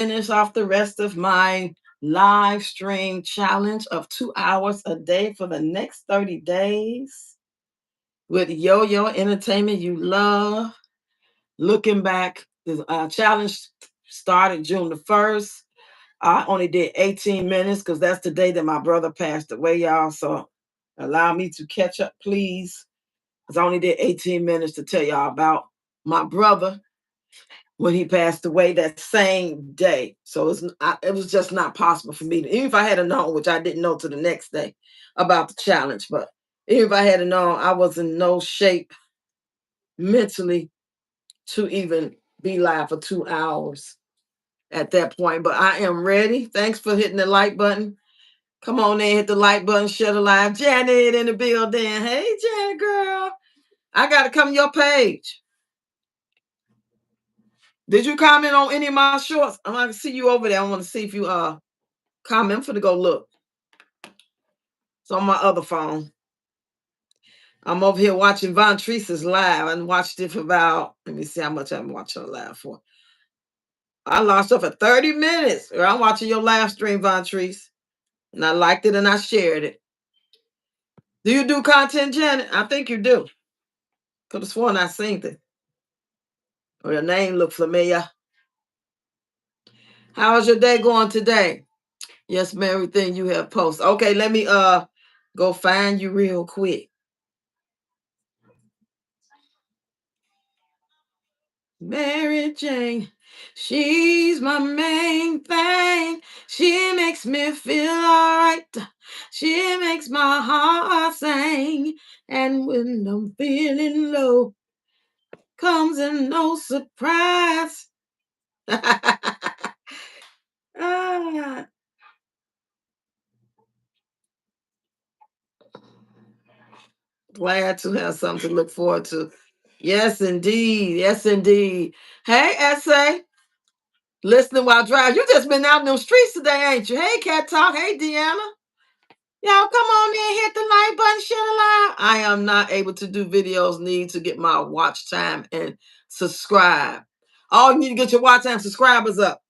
finish off the rest of my live stream challenge of 2 hours a day for the next 30 days with Yo-Yo Entertainment you love. Looking back, the challenge started June the 1st. I only did 18 minutes because that's the day that my brother passed away, y'all. So allow me to catch up, please. Because I only did 18 minutes to tell y'all about my brother when he passed away that same day. So it was just not possible for me, even if I had known, which I didn't know till the next day about the challenge. But even if I had known, I was in no shape mentally to even be live for 2 hours at that point. But I am ready. Thanks for hitting the like button. Come on in, hit the like button, share the live. Janet in the building. Hey, Janet, girl. I got to come to your page. Did you comment on any of my shorts? I'm going to see you over there. I want to see if you comment. I'm finna go look. It's on my other phone. I'm over here watching Von Treese's live. I watched it for about, let me see how much I've been watching her live for. I lost her for 30 minutes. I'm watching your live stream, Von Treese. And I liked it and I shared it. Do you do content, Janet? I think you do. Could have sworn I seen it. Or your name looked familiar. How's your day going today? Yes, ma'am, everything you have posted. Okay, let me go find you real quick. Mary Jane, she's my main thing. She makes me feel alright. She makes my heart sing. And when I'm feeling low, comes in no surprise. Ah. Glad to have something to look forward to. Yes, indeed. Yes, indeed. Hey, Essay. Listening while driving. You just been out in them streets today, ain't you? Hey, Cat Talk. Hey, Deanna. Y'all come on in, hit the like button, share the live. I am not able to do videos, need to get my watch time and subscribe. Oh, you need to get your watch time subscribers up.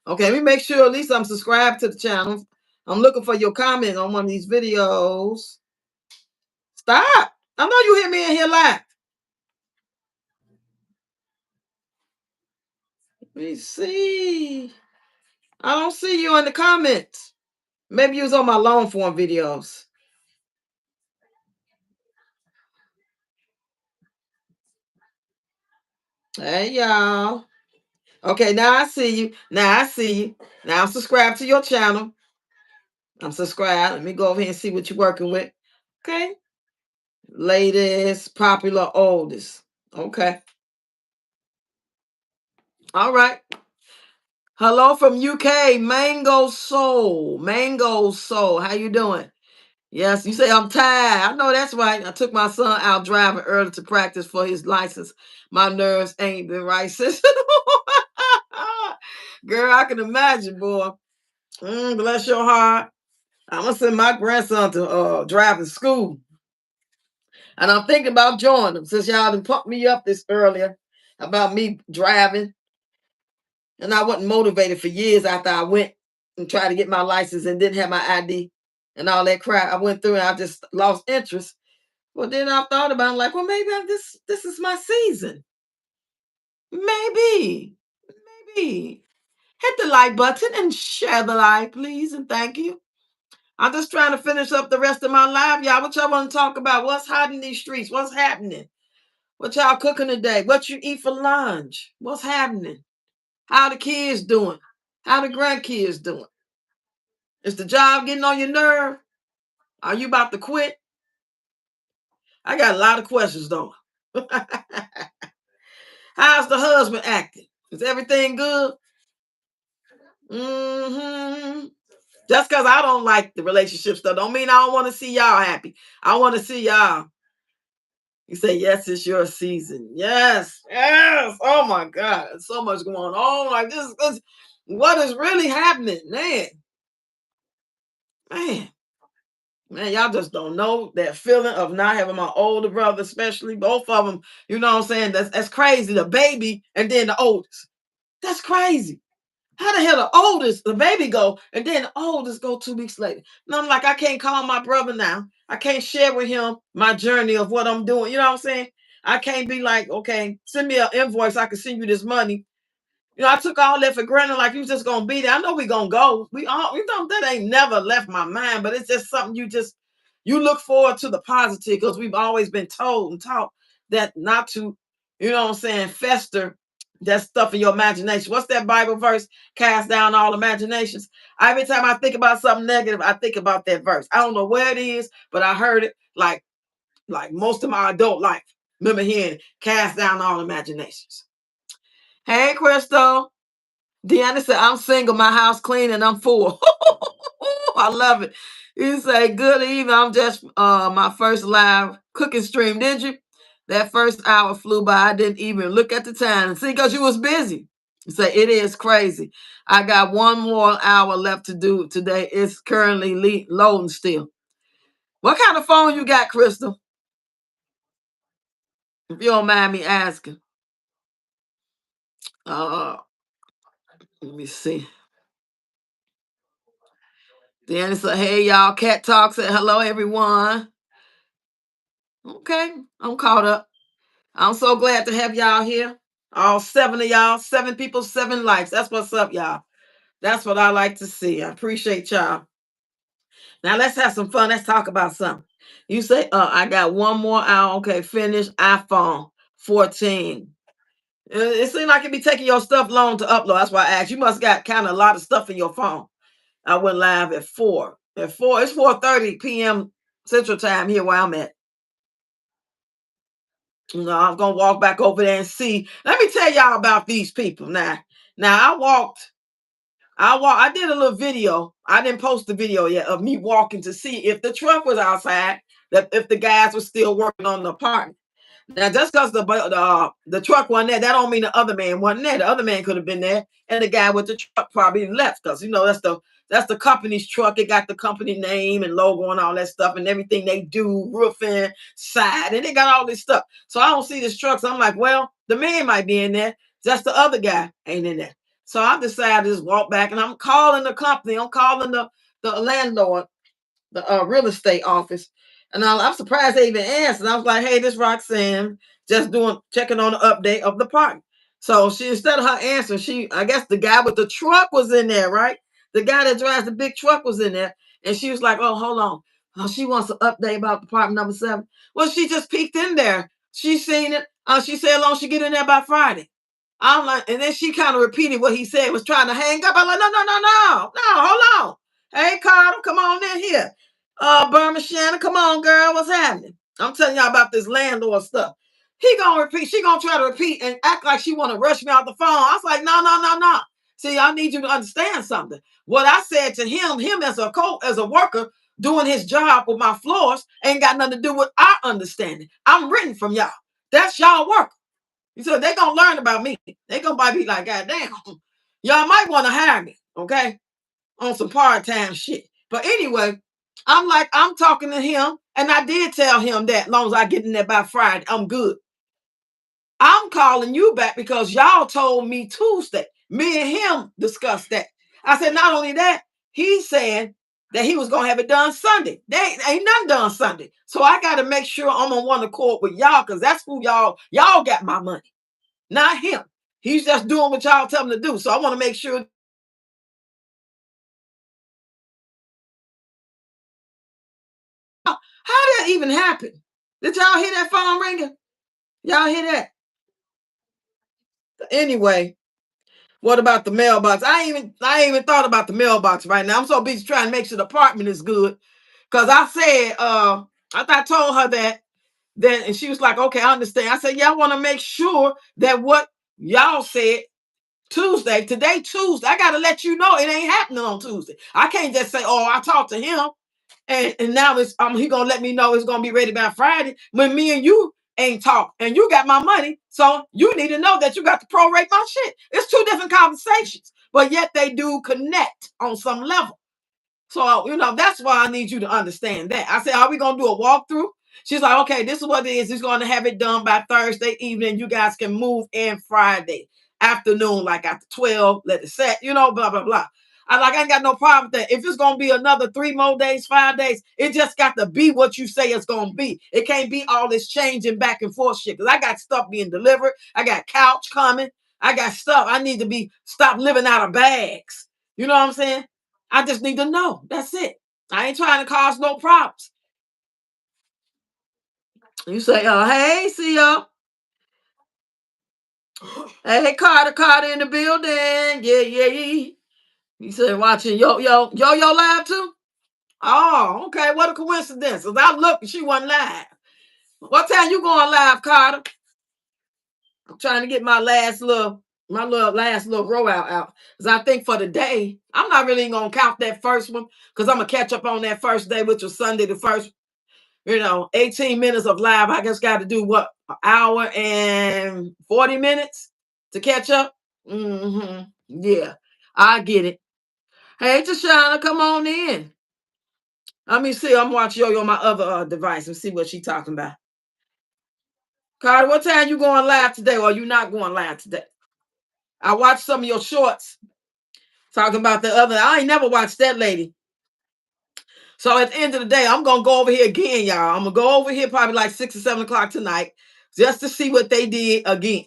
Okay, let me make sure at least I'm subscribed to the channel. I'm looking for your comment on one of these videos. Stop. I know you hear me in here live. Let me see. I don't see you in the comments. Maybe you was on my long form videos. Hey, y'all. Okay, now I see you. Now I see you. Now I'm subscribed to your channel. I'm subscribed. Let me go over here and see what you're working with. Okay. Latest, popular, oldest. Okay. All right. Hello from UK, Mango Soul. Mango Soul. How you doing? Yes, you say I'm tired. I know that's right. I took my son out driving early to practice for his license. My nerves ain't been right since. Girl, I can imagine, boy. Bless your heart. I'm gonna send my grandson to drive to school. And I'm thinking about joining them since y'all done pumped me up this earlier about me driving. And I wasn't motivated for years after I went and tried to get my license and didn't have my ID and all that crap. I went through and I just lost interest. Well, then I thought about it, like, well, maybe this is my season. Maybe. Maybe. Hit the like button and share the live, please, and thank you. I'm just trying to finish up the rest of my live, y'all. What y'all want to talk about? What's hot in these streets? What's happening? What y'all cooking today? What you eat for lunch? What's happening? How the kids doing? How the grandkids doing? Is the job getting on your nerve? Are you about to quit? I got a lot of questions though. How's the husband acting? Is everything good? Just because I don't like the relationship stuff don't mean I don't want to see y'all happy. I want to see y'all. You say, yes, it's your season. Yes, yes. Oh my God. There's so much going on. Like this, what is really happening? Man, y'all just don't know that feeling of not having my older brother, especially both of them. You know what I'm saying? That's crazy. The baby and then the oldest. That's crazy. How the hell the baby go, and then the oldest go 2 weeks later? And I'm like, I can't call my brother now. I can't share with him my journey of what I'm doing. You know what I'm saying? I can't be like, okay, send me an invoice. I can send you this money. I took all that for granted, like you just gonna be there. I know we gonna go. That ain't never left my mind, but it's just something you look forward to the positive because we've always been told and taught that not to, fester that stuff in your imagination. What's that Bible verse? Cast down all imaginations. Every time I think about something negative, I think about that verse. I don't know where it is, but I heard it like most of my adult life. Remember hearing cast down all imaginations. Hey, Crystal. Deanna said, I'm single, my house clean, and I'm full. I love it. You say, good evening. I'm just my first live cooking stream. Did you? That first hour flew by. I didn't even look at the time. See, because you was busy. You say, it is crazy. I got one more hour left to do today. It's currently loading still. What kind of phone you got, Crystal? If you don't mind me asking. Uh, Let me see. Deanna said, hey, y'all. Cat Talk said, hello, everyone. Okay, I'm caught up. I'm so glad to have y'all here. All 7 of y'all, 7 people, 7 likes. That's what's up, y'all. That's what I like to see. I appreciate y'all. Now let's have some fun. Let's talk about something. You say, I got one more hour. Okay, finish iPhone 14. It seems like it be taking your stuff long to upload. That's why I asked. You must got kind of a lot of stuff in your phone. I went live at 4. At 4, it's 4:30 p.m. Central Time here where I'm at. I'm gonna walk back over there and see. Let me tell y'all about these people now. Now I did a little video. I didn't post the video yet of me walking to see if the truck was outside, that if the guys were still working on the apartment. Now, just because the truck wasn't there, that don't mean the other man wasn't there. The other man could have been there, and the guy with the truck probably left because that's the company's truck. It got the company name and logo and all that stuff, and everything they do, roofing, side, and they got all this stuff. So I don't see this truck. So I'm like, well, the man might be in there. Just the other guy ain't in there. So I decided to just walk back, and I'm calling the company. I'm calling the landlord, the real estate office. And I'm surprised they even answered. I was like, hey, this Roxanne, just checking on the update of the park. So she, instead of her answering, I guess the guy with the truck was in there, right? The guy that drives the big truck was in there. And she was like, oh, hold on. Oh, she wants an update about apartment number 7. Well, she just peeked in there. She seen it. She said, long she get in there by Friday. I'm like, and then she kind of repeated what he said, was trying to hang up. I'm like, no, hold on. Hey, Carter, come on in here. Burma Shannon, come on, girl, what's happening? I'm telling y'all about this landlord stuff. He gonna repeat, she gonna try to repeat and act like she wanna rush me out the phone. I was like, no. See, I need you to understand something. What I said to him as a worker doing his job with my floors ain't got nothing to do with our understanding. I'm written from y'all. That's y'all work. So they gonna learn about me. They gonna be like, God damn, y'all might want to hire me, okay, on some part-time shit. But anyway, I'm talking to him, and I did tell him that as long as I get in there by Friday, I'm good. I'm calling you back because y'all told me Tuesday. Me and him discussed that. I said, not only that, he's saying that he was gonna have it done Sunday. They ain't nothing done Sunday. So I gotta make sure I'm on one accord with y'all because that's who y'all got my money, not him. He's just doing what y'all tell him to do. So I want to make sure. How did that even happen? Did y'all hear that phone ringing? Y'all hear that? Anyway, what about the mailbox? I ain't even thought about the mailbox right now. I'm so busy trying to make sure the apartment is good. Cause I said, I told her that then, and she was like, okay, I understand. I said, yeah, I want to make sure that what y'all said Tuesday, today, Tuesday, I gotta let you know it ain't happening on Tuesday. I can't just say, oh, I talked to him. And now it's he gonna let me know it's gonna be ready by Friday when me and you ain't talk and you got my money. So you need to know that you got to prorate my shit. It's 2 different conversations, but yet they do connect on some level. So that's why I need you to understand that. I said, are we gonna do a walkthrough? She's like, okay, this is what it is. He's gonna have it done by Thursday evening. You guys can move in Friday. afternoon, like after 12, let it set, blah, blah, blah. I ain't got no problem with that. If it's gonna be another 3 more days, 5 days, it just got to be what you say it's gonna be. It can't be all this changing back and forth shit. Cause I got stuff being delivered. I got couch coming. I got stuff. I need to stop living out of bags. You know what I'm saying? I just need to know. That's it. I ain't trying to cause no problems. You say, hey, see y'all. Hey, Carter in the building. Yeah. He said, watching yo live too? Oh, okay. What a coincidence. As I looked, she wasn't live. What time you going live, Carter? I'm trying to get my last little row out. Because I think for the day, I'm not really going to count that first one because I'm going to catch up on that first day, which was Sunday, the first, 18 minutes of live. I just got to do what? An hour and 40 minutes to catch up? Mm-hmm. Yeah, I get it. Hey, Tashana, come on in. Let me see. I'm watching Yo on my other device and see what she's talking about. Carter, what time you going live today, or are you not going live today? I watched some of your shorts talking about the other. I ain't never watched that lady. So at the end of the day, I'm gonna go over here again, y'all. I'm gonna go over here probably like 6 or 7 o'clock tonight, just to see what they did again.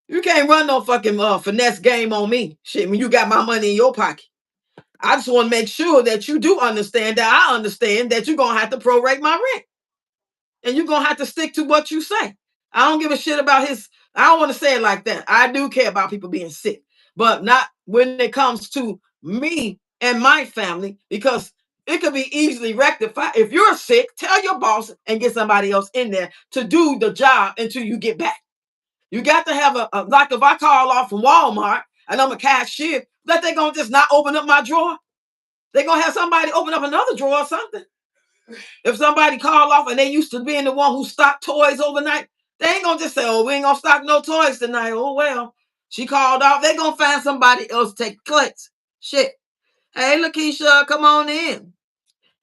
You can't run no fucking finesse game on me, shit. When you got my money in your pocket, I just want to make sure that you do understand that I understand that you're gonna have to prorate my rent, and you're gonna have to stick to what you say. I don't give a shit about his. I don't want to say it like that. I do care about people being sick, but not when it comes to me and my family, because it could be easily rectified. If you're sick, tell your boss and get somebody else in there to do the job until you get back. You got to have like if I call off from Walmart and I'm a cashier, that they gonna just not open up my drawer. They're gonna have somebody open up another drawer or something. If somebody call off and they used to being the one who stocked toys overnight, they ain't gonna just say, "Oh, we ain't gonna stock no toys tonight." Oh well, she called off. They gonna find somebody else to take clicks. Shit. Hey, Lakeisha, come on in.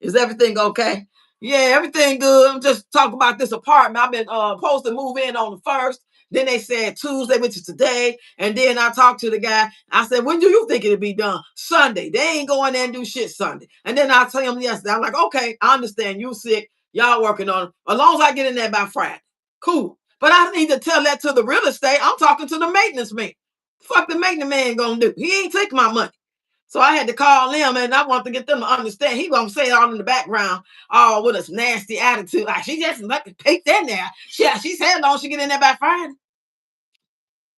Is everything okay? Yeah, everything good. I'm just talking about this apartment. I've been supposed to move in on the 1st. Then they said Tuesday, which is today. And then I talked to the guy. I said, when do you think it'll be done? Sunday. They ain't going there and do shit Sunday. And then I tell him yesterday, I'm like, okay, I understand you sick. Y'all working on it. As long as I get in there by Friday. Cool. But I need to tell that to the real estate. I'm talking to the maintenance man. Fuck the maintenance man gonna do. He ain't take my money. So I had to call them, and I want to get them to understand. He gonna say it all in the background, all with a nasty attitude. Like she just like peeked in there. Yeah, she said long she get in there by Friday.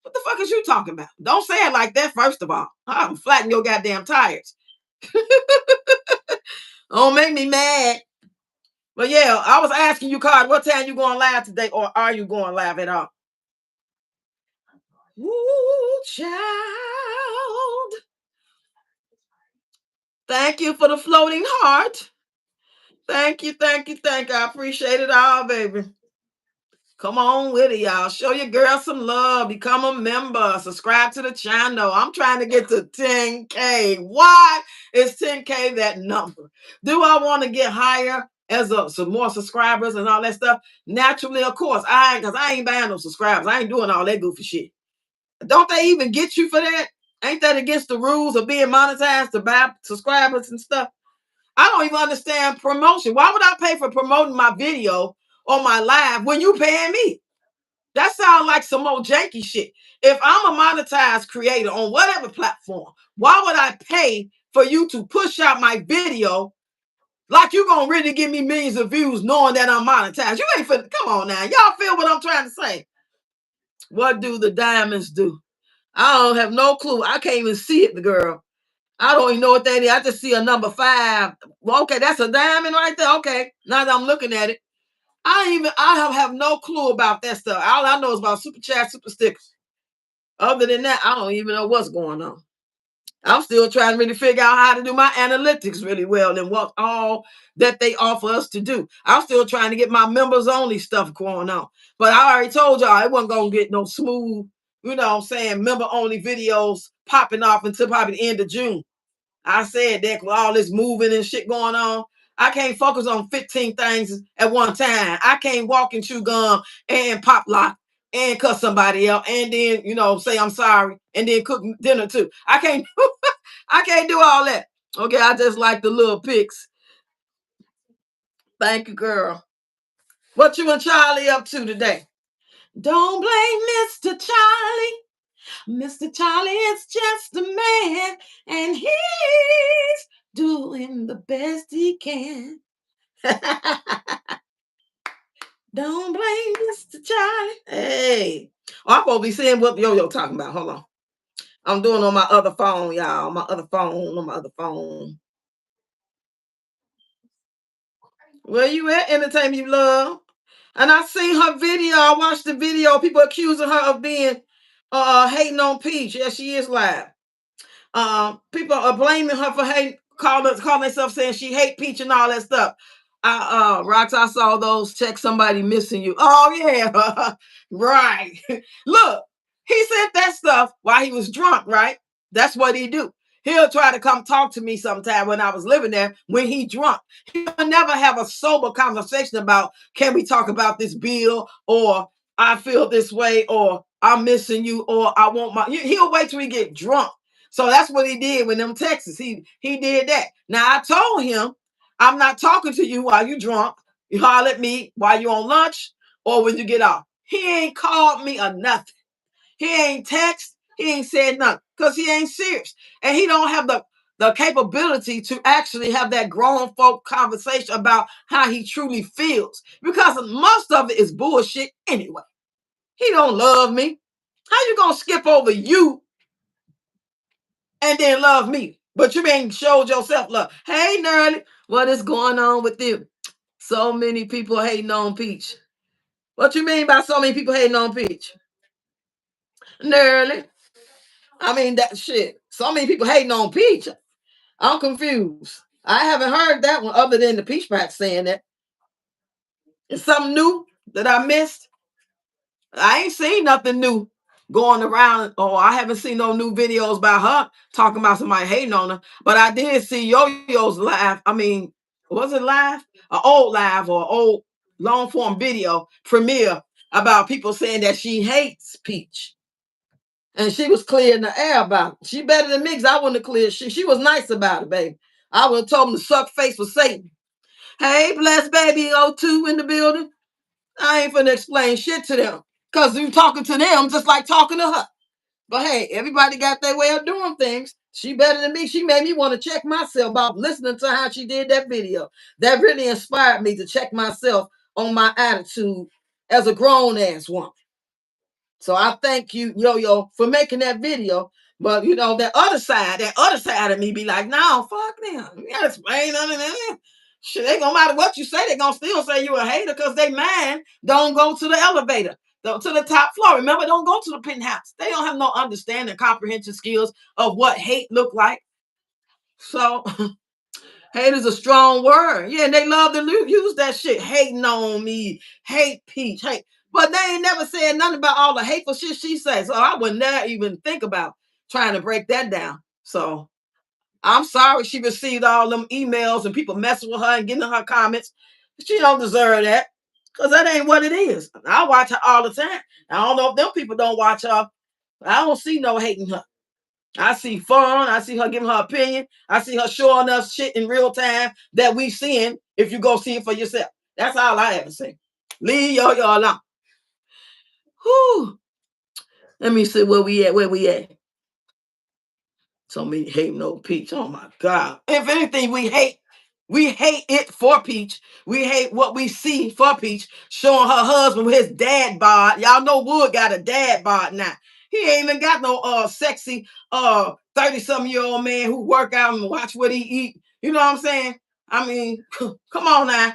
What the fuck is you talking about? Don't say it like that, first of all. I'll flatten your goddamn tires. Don't make me mad. But yeah, I was asking you, Card, what time you going live today, or are you going live at all? Ooh, child. Thank you for the floating heart. Thank you. I appreciate it all, baby. Come on with it, y'all. Show your girl some love. Become a member. Subscribe to the channel. I'm trying to get to 10K. Why is 10K that number? Do I want to get higher as some more subscribers and all that stuff? Naturally, of course. Because I ain't buying no subscribers. I ain't doing all that goofy shit. Don't they even get you for that? Ain't that against the rules of being monetized to buy subscribers and stuff? I don't even understand promotion. Why would I pay for promoting my video on my live when you paying me? That sounds like some old janky shit. If I'm a monetized creator on whatever platform, why would I pay for you to push out my video like you gonna really give me millions of views knowing that I'm monetized? You ain't finna, come on now. Y'all feel what I'm trying to say? What do the diamonds do? I don't have no clue. I can't even see it, the girl. I don't even know what that is. I just see a number 5. Well, okay, that's a diamond right there. Okay, now that I'm looking at it, I have no clue about that stuff. All I know is about super chat, super stickers. Other than that, I don't even know what's going on. I'm still trying to really figure out how to do my analytics really well and what all that they offer us to do. I'm still trying to get my members only stuff going on. But I already told y'all it wasn't gonna get no smooth, member only videos popping off until probably the end of June. I said that with all this moving and shit going on, I can't focus on 15 things at one time. I can't walk and chew gum and pop lock and cuss somebody out, and then say I'm sorry, and then cook dinner too. I can't I can't do all that. Okay, I just like the little pics. Thank you, girl. What you and Charlie up to today? Don't blame Mr. Charlie. Mr. Charlie is just a man, and he's doing the best he can. Don't blame Mr. Charlie. Hey. Oh, I'm supposed to be seeing what Yo-Yo talking about. Hold on. I'm doing on my other phone, y'all. On my other phone. Where you at, entertainment you love? And I seen her video. I watched the video. People accusing her of being hating on Peach. Yeah, she is live. People are blaming her for hate, calling themselves saying she hate Peach and all that stuff. Rox, I saw those. Check somebody missing you. Oh yeah, right. Look, he said that stuff while he was drunk, right? That's what he do. He'll try to come talk to me sometime when I was living there when he drunk. He'll never have a sober conversation about, can we talk about this bill, or I feel this way, or I'm missing you, or I want my. He'll wait till he get drunk. So that's what he did with them Texas. He did that. Now I told him, I'm not talking to you while you drunk. You holler at me while you on lunch or when you get off. He ain't called me or nothing. He ain't text. He ain't said nothing because he ain't serious. And he don't have the capability to actually have that grown folk conversation about how he truly feels, because most of it is bullshit anyway. He don't love me. How you gonna skip over you and then love me? But you ain't showed yourself love. Hey, Nerly, what is going on with you? So many people hating on Peach. What you mean by so many people hating on Peach? Nerly. I mean, that shit. So many people hating on Peach. I'm confused. I haven't heard that one other than the Peach Pack saying that. It's something new that I missed. I ain't seen nothing new going around, or I haven't seen no new videos about her talking about somebody hating on her. But I did see Yo-Yo's live. I mean, was it live? An old live or old long form video premiere about people saying that she hates Peach. And she was clear in the air about it. She better than me because I wouldn't have cleared. She was nice about it, baby. I would have told them to suck face with Satan. Hey, blessed baby O2 in the building. I ain't finna explain shit to them because you talking to them just like talking to her. But hey, everybody got their way of doing things. She better than me. She made me want to check myself about listening to how she did that video. That really inspired me to check myself on my attitude as a grown ass woman. So I thank you, Yo-Yo, for making that video. But that other side of me be like, no, fuck them. You gotta explain none of that. Shit, they gonna matter what you say, they gonna still say you a hater because they man don't go to the elevator, to the top floor. Remember, don't go to the penthouse. They don't have no understanding, comprehension skills of what hate look like. So hate is a strong word. Yeah, and they love to use that shit. Hating on me, hate Peach, hate. But they ain't never said nothing about all the hateful shit she says. So I would never even think about trying to break that down. So I'm sorry she received all them emails and people messing with her and getting in her comments. She don't deserve that because that ain't what it is. I watch her all the time. I don't know if them people don't watch her. I don't see no hating her. I see fun. I see her giving her opinion. I see her showing us shit in real time that we seeing if you go see it for yourself. That's all I ever say. Leave Yo-Yo alone. Whew. Let me see where we at. Where we at? So many hate no Peach. Oh my God. If anything, we hate it for Peach. We hate what we see for Peach, showing her husband with his dad bod. Y'all know Wood got a dad bod now. He ain't even got no sexy 30-something-year-old man who work out and watch what he eat. You know what I'm saying? I mean, come on now.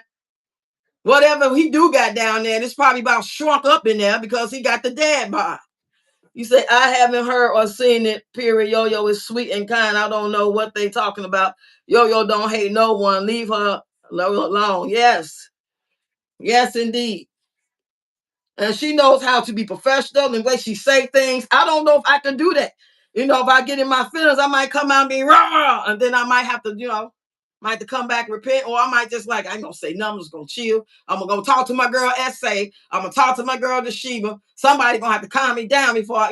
Whatever he do got down there, it's probably about shrunk up in there because he got the dad bod. You say, I haven't heard or seen it, period. Yo-Yo is sweet and kind. I don't know what they talking about. Yo-Yo don't hate no one. Leave her alone. Yes. Yes, indeed. And she knows how to be professional in the way she say things. I don't know if I can do that. If I get in my feelings, I might come out and be raw, and then I might have to. Might have to come back and repent, or I might just like, I ain't gonna say nothing, I'm just gonna chill. I'm gonna go talk to my girl Essay. I'm gonna talk to my girl Deshiba. Somebody gonna have to calm me down before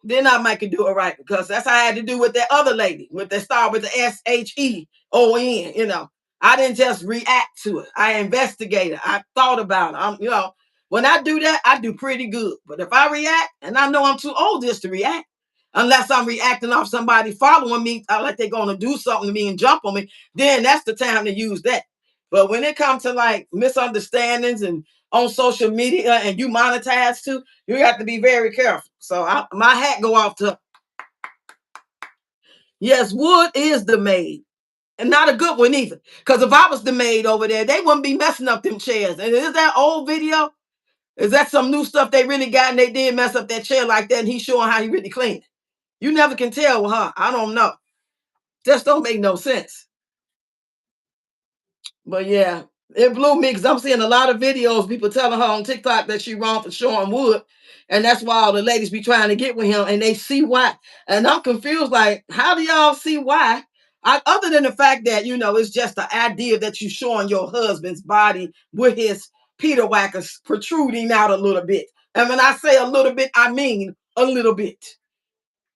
then I might could do it right, because that's how I had to do with that other lady with that star with the SHEON. I didn't just react to it. I investigated. I thought about it. When I do that, I do pretty good. But if I react, and I know I'm too old just to react, unless I'm reacting off somebody following me, like they're gonna do something to me and jump on me, then that's the time to use that. But when it comes to like misunderstandings and on social media and you monetize too, you have to be very careful. So my hat go off to, yes, Wood is the maid. And not a good one either. Because if I was the maid over there, they wouldn't be messing up them chairs. And is that old video? Is that some new stuff they really got and they did mess up that chair like that and he's showing how he really cleaned it? You never can tell with her. I don't know. Just don't make no sense. But yeah, it blew me because I'm seeing a lot of videos, people telling her on TikTok that she wrong for showing Wood. And that's why all the ladies be trying to get with him and they see why. And I'm confused, like, how do y'all see why? Other than the fact that, it's just the idea that you showing your husband's body with his Peter whackers protruding out a little bit. And when I say a little bit, I mean a little bit.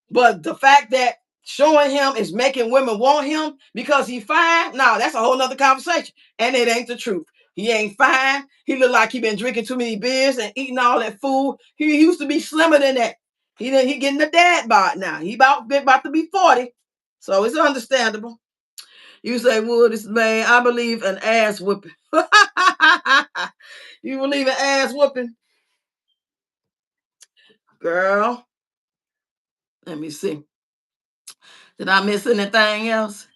But the fact that showing him is making women want him because he fine, no, that's a whole nother conversation. And it ain't the truth. He ain't fine. He look like he been drinking too many beers and eating all that food. He used to be slimmer than that. He getting the dad bod now. He about to be 40. So it's understandable. You say, well, this man, I believe an ass whooping. You believe in ass whooping? Girl, let me see. Did I miss anything else?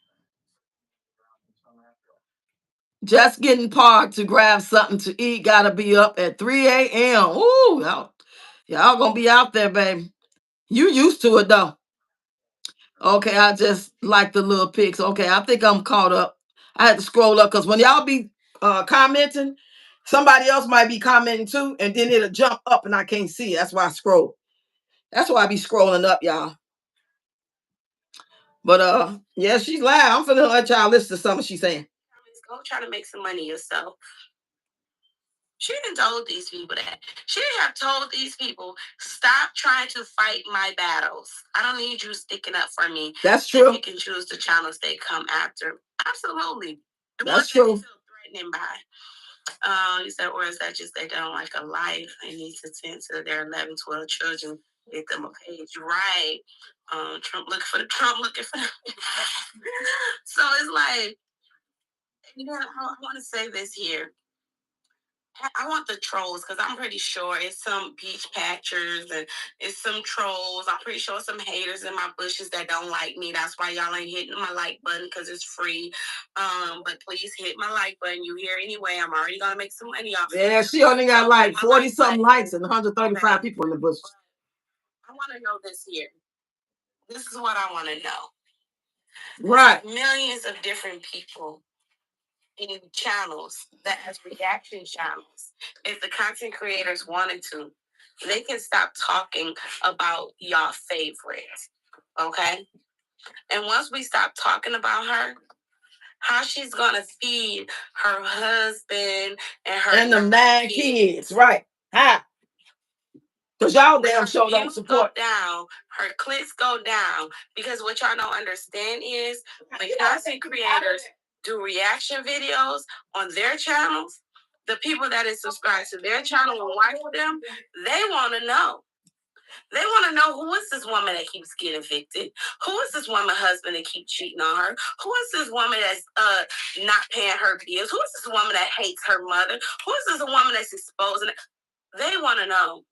Just getting parked to grab something to eat. Gotta be up at 3 a.m. Ooh, y'all gonna be out there, baby. You used to it though. Okay, I just like the little pics. Okay, I think I'm caught up. I had to scroll up because when y'all be commenting, somebody else might be commenting too, and then it'll jump up and I can't see it. That's why I scroll. That's why I be scrolling up, y'all. But yeah, she's live. I'm finna let y'all listen to something she's saying. Go try to make some money yourself. She didn't told these people that. She have told these people, stop trying to fight my battles. I don't need you sticking up for me. That's true. If you can choose the channels they come after. Absolutely. That's true. Threatening by. You said, or is that just they don't like a life and need to tend to their 11, 12 children, get them a page. Right. Trump looking for So it's like, I want to say this here. I want the trolls because I'm pretty sure it's some beach patchers and it's some trolls. I'm pretty sure some haters in my bushes that don't like me. That's why y'all ain't hitting my like button because it's free. But please hit my like button. You here anyway. I'm already gonna make some money off. Yeah, she only got like 40 something likes and 135 people in the bush. I want to know this here. This is what I want to know. Right. Millions of different people in channels that has reaction channels. If the content creators wanted to, they can stop talking about y'all favorites. Okay? And once we stop talking about her, how she's gonna feed her husband and the 9 kids, right? How? Because y'all damn sure don't support. Go down, her clicks go down. Because what y'all don't understand is when content creators do reaction videos on their channels, the people that is subscribed to their channel and watch them, they want to know. They want to know, who is this woman that keeps getting evicted? Who is this woman husband that keeps cheating on her? Who is this woman that's not paying her bills? Who is this woman that hates her mother? Who is this woman that's exposing it? They want to know.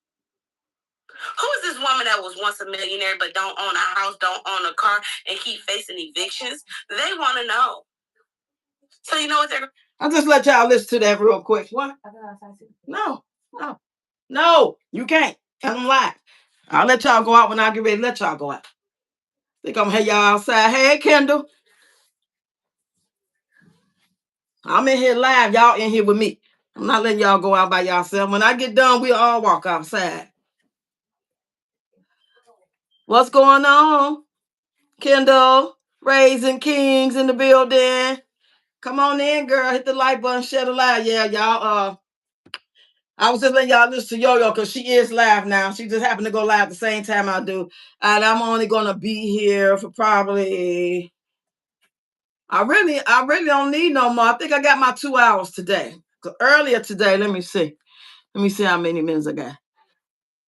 Who is this woman that was once a millionaire but don't own a house, don't own a car, and keep facing evictions? They want to know. So you know what they're... I'll just let y'all listen to that real quick. What? No, you can't. Tell them live. I'll let y'all go out when I get ready to let y'all go out. Think I'm gonna have y'all outside. Hey, Kendall. I'm in here live. Y'all in here with me. I'm not letting y'all go out by yourself. When I get done, we'll all walk outside. What's going on, Kendall? Raising Kings in the building. Come on in, girl. Hit the like button, share the live. Yeah, y'all. I was just letting y'all listen to Yo-Yo because she is live now. She just happened to go live at the same time I do. And I'm only gonna be here for probably I really don't need no more. I think I got my 2 hours today. Earlier today, let me see. Let me see how many minutes I got.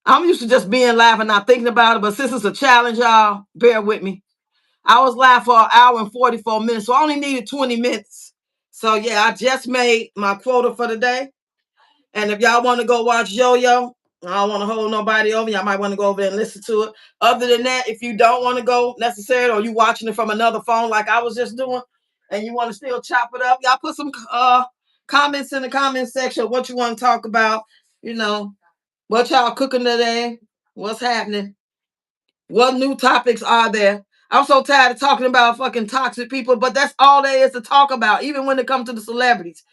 I'm used to just being live and not thinking about it, but since it's a challenge, y'all, bear with me. I was live for an hour and 44 minutes, so I only needed 20 minutes. So yeah, I just made my quota for the day. And if y'all want to go watch Yo-Yo, I don't want to hold nobody over. Y'all might want to go over there and listen to it. Other than that, if you don't want to go necessarily, or you watching it from another phone like I was just doing, and you want to still chop it up, y'all put some comments in the comment section. What you want to talk about? You know, what y'all cooking today? What's happening? What new topics are there? I'm so tired of talking about fucking toxic people, but that's all there is to talk about, even when it comes to the celebrities,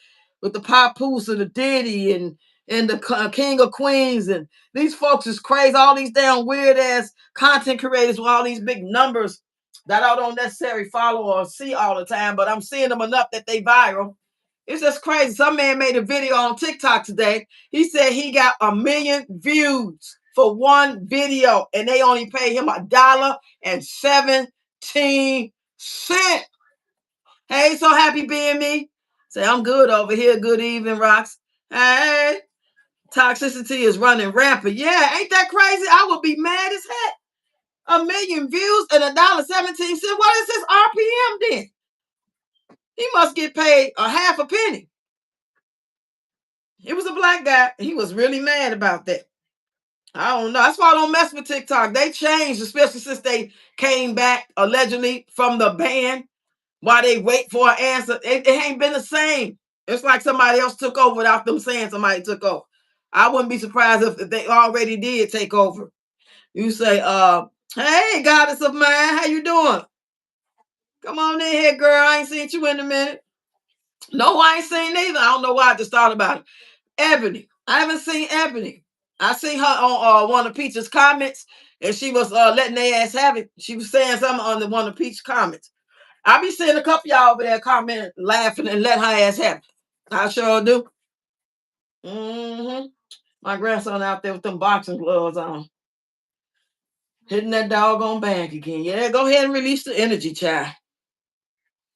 with the Papoose and the Diddy and the King of Queens, and these folks is crazy. All these damn weird ass content creators with all these big numbers that I don't necessarily follow or see all the time, but I'm seeing them enough that they viral. It's just crazy. Some man made a video on TikTok today. He said he got 1 million views for one video, and they only paid him $1.17. Hey, so happy being me. Say I'm good over here. Good evening, rocks. Hey, toxicity is running rampant. Yeah, ain't that crazy? I would be mad as heck. 1 million views and $1.17. What is this RPM then? He must get paid a half a penny. He was a black guy. He was really mad about that. I don't know. That's why I don't mess with TikTok. They changed, especially since they came back allegedly from the ban. While they wait for an answer, it ain't been the same. It's like somebody else took over without them saying somebody took over. I wouldn't be surprised if they already did take over. You say, hey, goddess of mine, how you doing? Come on in here, girl. I ain't seen you in a minute. No, I ain't seen neither. I don't know why I just thought about it. Ebony. I haven't seen Ebony. I seen her on one of Peach's comments, and she was letting their ass have it. She was saying something on one of Peach's comments. I be seeing a couple y'all over there commenting, laughing, and letting her ass have it. I sure do. Mm-hmm. My grandson out there with them boxing gloves on, hitting that doggone bank again. Yeah, go ahead and release the energy, child.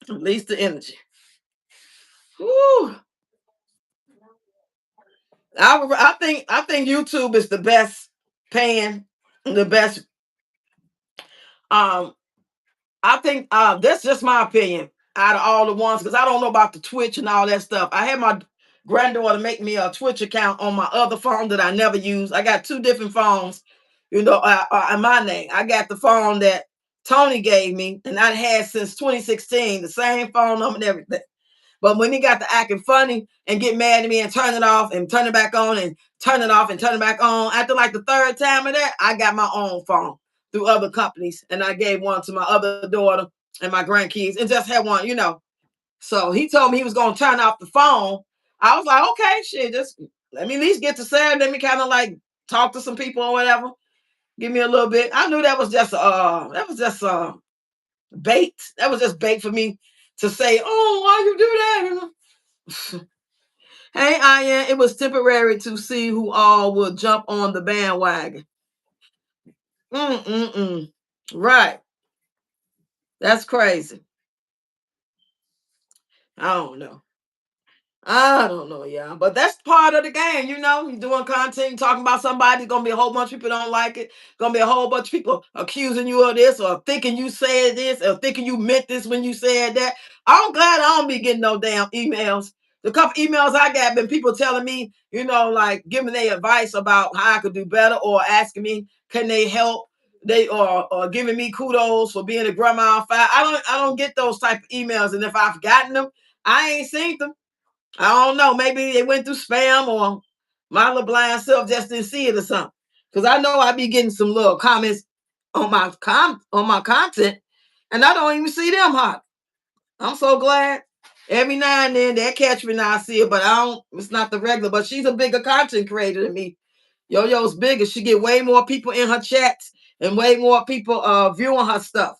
Release the energy. Woo. I think YouTube is the best paying, the best. Um, I think that's just my opinion out of all the ones, because I don't know about the Twitch and all that stuff. I had my granddaughter make me a Twitch account on my other phone that I never use. I got two different phones, in my name. I got the phone that Tony gave me, and I had since 2016, the same phone number and everything. But when he got to acting funny and get mad at me and turn it off and turn it back on and turn it off and turn it back on, after like the third time of that, I got my own phone through other companies. And I gave one to my other daughter and my grandkids and just had one. So he told me he was going to turn off the phone. I was like, okay, shit, just let me at least get to Sarah. Let me kind of like talk to some people or whatever. Give me a little bit. I knew that was just bait. That was just bait for me to say, oh, why you do that? Hey, Ian, it was temporary to see who all would jump on the bandwagon. Mm-mm-mm. Right. That's crazy. I don't know. I don't know, yeah. But that's part of the game, You're doing content, talking about somebody, gonna be a whole bunch of people don't like it. Gonna be a whole bunch of people accusing you of this or thinking you said this or thinking you meant this when you said that. I'm glad I don't be getting no damn emails. The couple emails I got been people telling me, like giving their advice about how I could do better or asking me, can they help? They or giving me kudos for being a grandma on fire. I don't get those type of emails. And if I've gotten them, I ain't seen them. I don't know. Maybe they went through spam or my little blind self just didn't see it or something. Because I know I be getting some little comments on my content, and I don't even see them hot. I'm so glad. Every now and then they catch me and I see it, but I don't. It's not the regular. But she's a bigger content creator than me. Yo-Yo's bigger. She get way more people in her chats and way more people viewing her stuff.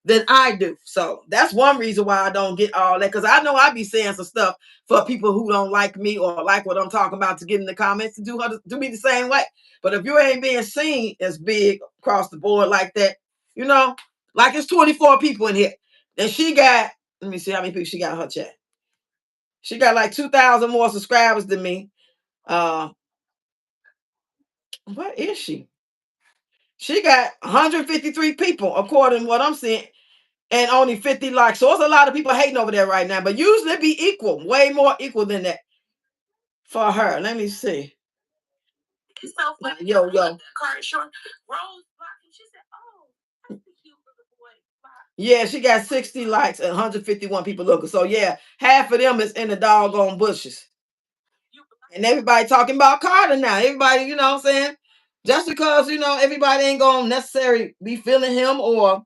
than I do. So that's one reason why I don't get all that. Because I know I be saying some stuff for people who don't like me or like what I'm talking about to get in the comments to do me the same way. But if you ain't being seen as big across the board like that, you know, like it's 24 people in here. And she got, let me see how many people she got in her chat. She got like 2,000 more subscribers than me. What is she? She got 153 people, according to what I'm seeing, and only 50 likes. So there's a lot of people hating over there right now, but usually it be equal, way more equal than that for her. Let me see. So yo. Yeah, she got 60 likes and 151 people looking. So yeah, half of them is in the doggone bushes. And everybody talking about Carter now. Everybody, you know what I'm saying? Just because, you know, everybody ain't gonna necessarily be feeling him, or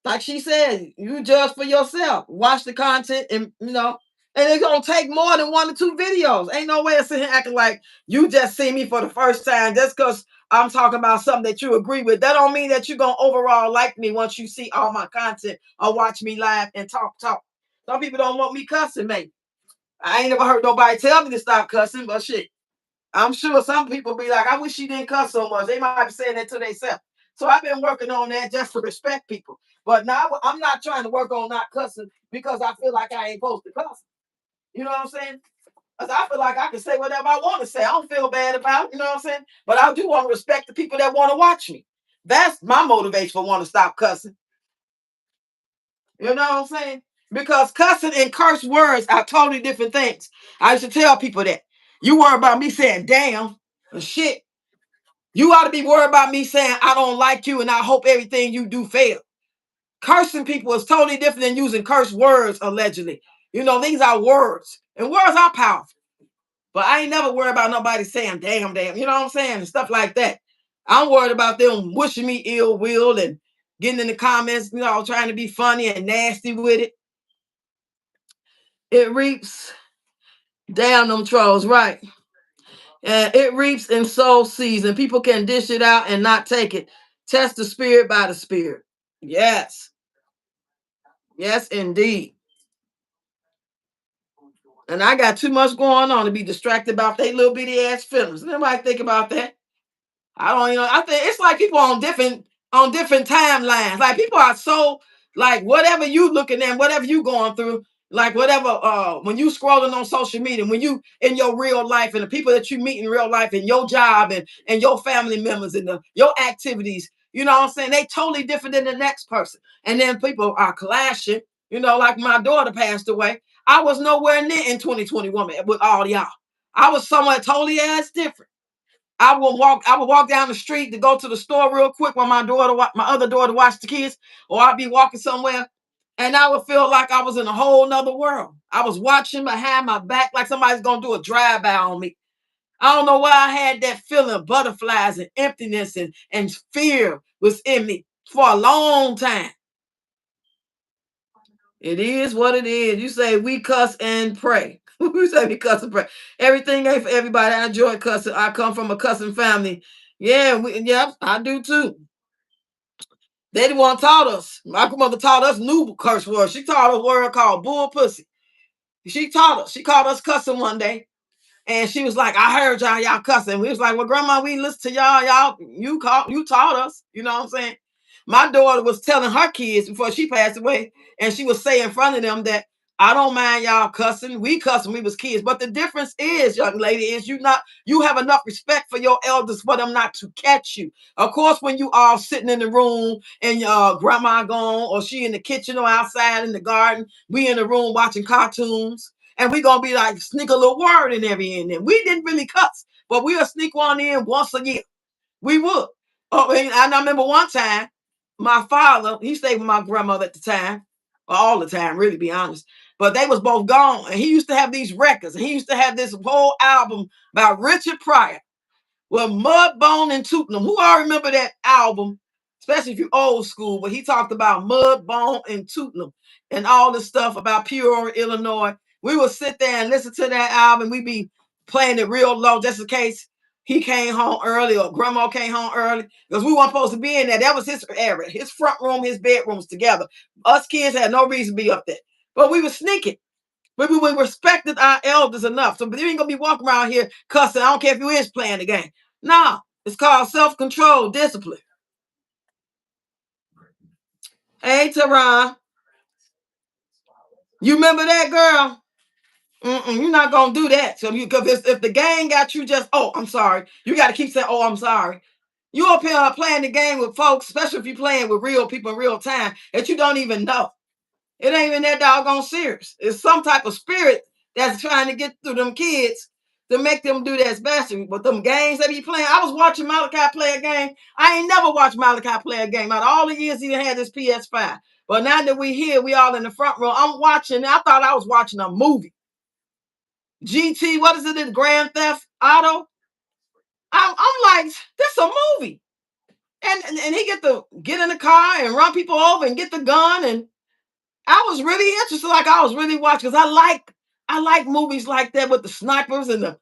like she said, you judge for yourself. Watch the content, and you know, and it's gonna take more than 1 or 2 videos. Ain't no way of sitting here acting like you just see me for the first time just because I'm talking about something that you agree with. That don't mean that you're gonna overall like me once you see all my content or watch me live and talk. Some people don't want me cussing, mate. I ain't never heard nobody tell me to stop cussing, but shit. I'm sure some people be like, I wish she didn't cuss so much. They might be saying that to themselves. So I've been working on that just to respect people. But now I'm not trying to work on not cussing because I feel like I ain't supposed to cuss. You know what I'm saying? Because I feel like I can say whatever I want to say. I don't feel bad about it. You know what I'm saying? But I do want to respect the people that want to watch me. That's my motivation for wanting to stop cussing. You know what I'm saying? Because cussing and curse words are totally different things. I used to tell people that. You worry about me saying damn or shit. You ought to be worried about me saying I don't like you and I hope everything you do fail. Cursing people is totally different than using curse words, allegedly. You know, these are words, and words are powerful. But I ain't never worried about nobody saying damn, you know what I'm saying? And stuff like that. I'm worried about them wishing me ill will and getting in the comments, you know, trying to be funny and nasty with it. It reaps. Damn them trolls, right? And it reaps in soul season. People can dish it out and not take it. Test the spirit by the spirit. Yes. Yes, indeed. And I got too much going on to be distracted about they little bitty ass feelings. Nobody think about that. I don't, you know, I think it's like people on different timelines. Like people are so like whatever you looking at, whatever you going through, like whatever when you scrolling on social media, when you in your real life and the people that you meet in real life and your job and your family members and your activities, you know what I'm saying? They totally different than the next person. And then people are clashing, you know, like my daughter passed away. I was nowhere near in 2021 with all y'all. I was somewhere totally ass different. I would walk down the street to go to the store real quick while my other daughter watched the kids, or I'd be walking somewhere, and I would feel like I was in a whole nother world. I was watching behind my back like somebody's gonna do a drive-by on me. I don't know why I had that feeling of butterflies and emptiness and fear was in me for a long time. It is what it is. You say we cuss and pray. You say we cuss and pray. Everything ain't for everybody. I enjoy cussing. I come from a cussing family. Yeah, yep, I do too. They the one taught us. My grandmother taught us new curse words. She taught us a word called bull pussy. She taught us. She called us cussing one day. And she was like, I heard y'all cussing. We was like, well, grandma, we listen to y'all. You taught us. You know what I'm saying? My daughter was telling her kids before she passed away, and she was saying in front of them that I don't mind y'all cussing. We cussed when we was kids. But the difference is, young lady, is you have enough respect for your elders for them not to catch you. Of course, when you all sitting in the room and your grandma gone, or she in the kitchen or outside in the garden, we in the room watching cartoons. And we gonna be like sneak a little word in every end. And we didn't really cuss, but we'll sneak one in once a year. We would. Oh, and I remember one time, my father, he stayed with my grandmother at the time, all the time, really, be honest. But they was both gone, and he used to have these records. And he used to have this whole album by Richard Pryor. Well, Mudbone and Tootenham. Who all remember that album? Especially if you're old school, but he talked about Mudbone and Tootenham and all the stuff about Peoria, Illinois. We would sit there and listen to that album. We'd be playing it real low just in case he came home early or grandma came home early because we weren't supposed to be in there. That was his area, his front room, his bedrooms together. Us kids had no reason to be up there, but we were sneaking. But we respected our elders enough. So you ain't gonna be walking around here cussing. I don't care if you is playing the game. No, it's called self-control, discipline. Hey, Teron, you remember that girl? You're not gonna do that. So because if the game got you just, oh, I'm sorry, you got to keep saying, oh, I'm sorry. You up here playing the game with folks, especially if you're playing with real people in real time that you don't even know. It ain't even that doggone serious. It's some type of spirit that's trying to get through them kids to make them do that special. But them games that he playing, I was watching Malachi play a game. I ain't never watched Malachi play a game out of all the years he had this PS5. But now that we here, we all in the front row. I'm watching. I thought I was watching a movie. GT, what is it? Grand Theft Auto. I'm like, this a movie. And he get to get in the car and run people over and get the gun. And I was really interested, like I was really watching, because I like movies like that with the snipers and the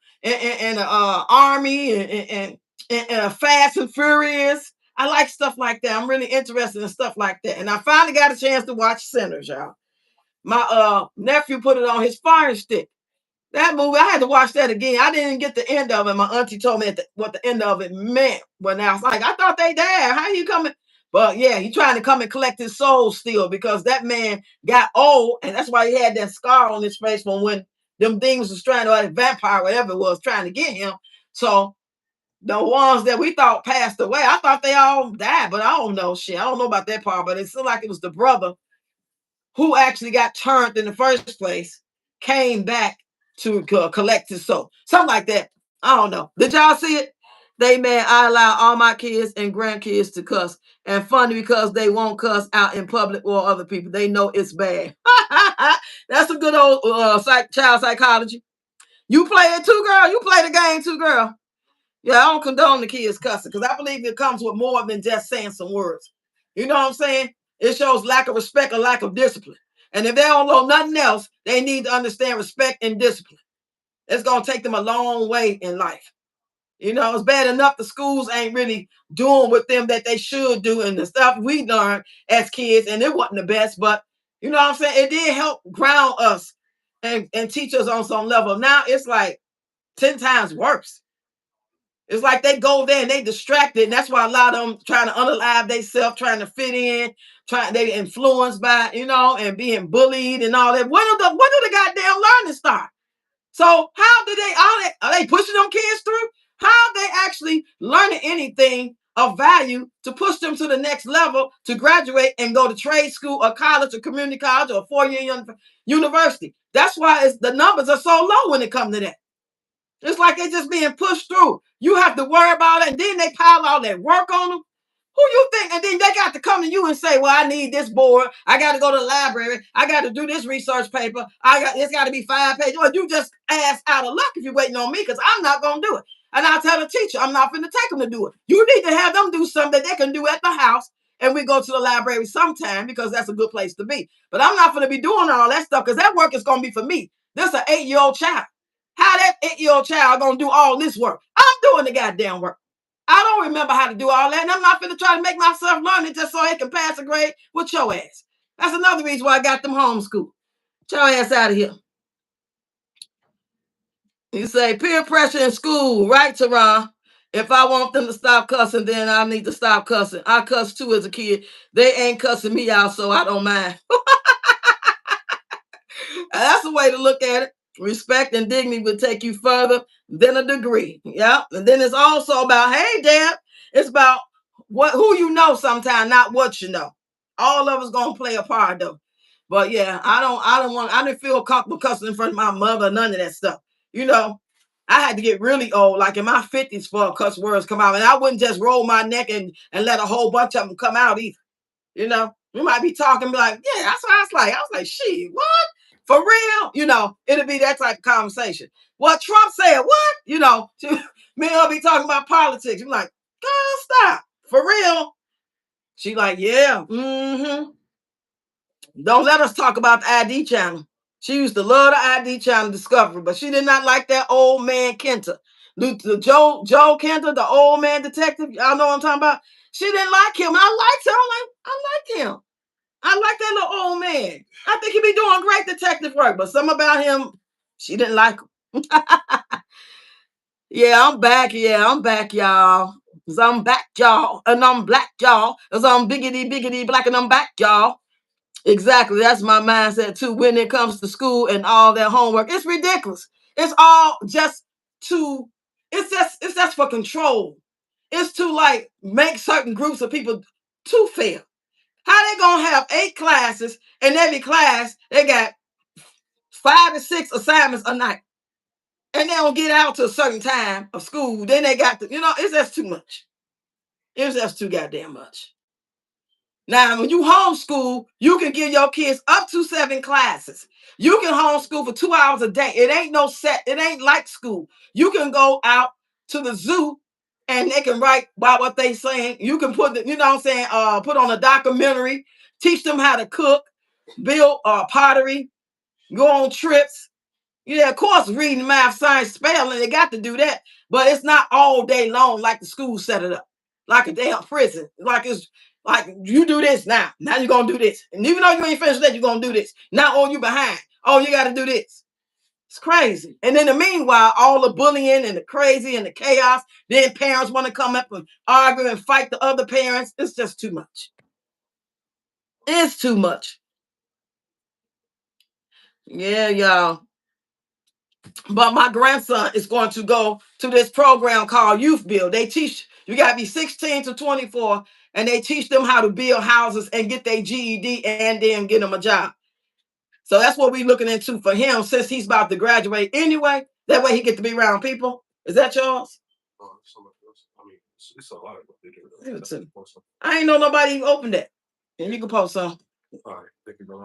army and Fast and Furious. I like stuff like that. I'm really interested in stuff like that. And I finally got a chance to watch Sinners, y'all. My nephew put it on his Fire Stick. That movie, I had to watch that again. I didn't get the end of it. My auntie told me what the end of it meant. When I was like, I thought they died. How you coming? But yeah, he trying to come and collect his soul still because that man got old, and that's why he had that scar on his face from when them things was trying to, like vampire, whatever it was, trying to get him. So the ones that we thought passed away, I thought they all died, but I don't know shit. I don't know about that part, but it seemed like it was the brother who actually got turned in the first place, came back to collect his soul. Something like that. I don't know. Did y'all see it? They man, I allow all my kids and grandkids to cuss. And funny because they won't cuss out in public or other people. They know it's bad. That's a good old child psychology. You play it too, girl. You play the game too, girl. Yeah, I don't condone the kids cussing because I believe it comes with more than just saying some words. You know what I'm saying? It shows lack of respect or lack of discipline. And if they don't know nothing else, they need to understand respect and discipline. It's going to take them a long way in life. You know, it's bad enough the schools ain't really doing with them that they should do and the stuff we learned as kids, and it wasn't the best, but you know what I'm saying? It did help ground us and teach us on some level. Now it's like 10 times worse. It's like they go there and they distracted. And that's why a lot of them trying to unalive themselves, trying to fit in, they influenced by, and being bullied and all that. When do the goddamn learning start? So how do are they pushing them kids through? How are they actually learning anything of value to push them to the next level to graduate and go to trade school or college or community college or 4-year university? That's why the numbers are so low when it comes to that. It's like they're just being pushed through. You have to worry about it, and then they pile all that work on them. Who you think? And then they got to come to you and say, well, I need this board. I got to go to the library. I got to do this research paper. It's got to be 5 pages. Well, you just ass out of luck if you're waiting on me because I'm not going to do it. And I'll tell the teacher, I'm not going to take them to do it. You need to have them do something that they can do at the house. And we go to the library sometime because that's a good place to be. But I'm not going to be doing all that stuff because that work is going to be for me. This is an 8-year-old child. How that 8-year-old child going to do all this work? I'm doing the goddamn work. I don't remember how to do all that, and I'm not going to try to make myself learn it just so they can pass a grade with your ass. That's another reason why I got them homeschooled. Get your ass out of here. You say peer pressure in school, right, Teron? If I want them to stop cussing, then I need to stop cussing. I cuss too as a kid. They ain't cussing me out, so I don't mind. That's the way to look at it. Respect and dignity will take you further than a degree. Yeah. And then it's also about, hey, Dad, it's about who you know sometimes, not what you know. All of us gonna play a part though. But yeah, I didn't feel comfortable cussing in front of my mother, none of that stuff. I had to get really old, like in my 50s for cuss words come out. And I wouldn't just roll my neck and let a whole bunch of them come out either. We might be talking, be like, yeah, that's what I was like. I was like, shit, what? For real? It'll be that type of conversation. What Trump said, what? Me and her be talking about politics. I'm like, girl, stop. For real? She like, yeah, Don't let us talk about the ID channel. She used to love the ID channel Discovery, but she did not like that old man Kenta. Joe Cantor, the old man detective. Y'all know what I'm talking about. She didn't like him. I liked him. I liked him. I like that little old man. I think he be doing great detective work, but some about him, she didn't like him. Yeah, I'm back. Yeah, I'm back, y'all. Cause I'm back, y'all, and I'm black, y'all. Cause I'm biggity black, and I'm back, y'all. Exactly. That's my mindset too. When it comes to school and all that homework, it's ridiculous. It's all just to. It's just for control. It's to like make certain groups of people to fail. How they gonna have 8 classes and every class they got 5 to 6 assignments a night, and they don't get out to a certain time of school? Then they got to, it's just too much. It's just too goddamn much. Now, when you homeschool, you can give your kids up to 7 classes. You can homeschool for 2 hours a day. It ain't no set. It ain't like school. You can go out to the zoo and they can write about what they saying. You can put, put on a documentary, teach them how to cook, build pottery, go on trips. Yeah, of course, reading, math, science, spelling, they got to do that. But it's not all day long like the school set it up, like a damn prison. Like it's like you do this now. Now you're gonna do this. And even though you ain't finished that, you're gonna do this. Now, oh, you behind. Oh, you gotta do this. It's crazy. And in the meanwhile, all the bullying and the crazy and the chaos, then parents want to come up and argue and fight the other parents. It's just too much. It's too much. Yeah, y'all. But my grandson is going to go to this program called Youth Build. They teach, you got to be 16 to 24, and they teach them how to build houses and get their GED and then get them a job. So that's what we're looking into for him since he's about to graduate anyway. That way he get to be around people. Is that yours? It's a lot of I ain't know nobody opened that. And you can post some. All right, thank you, bro.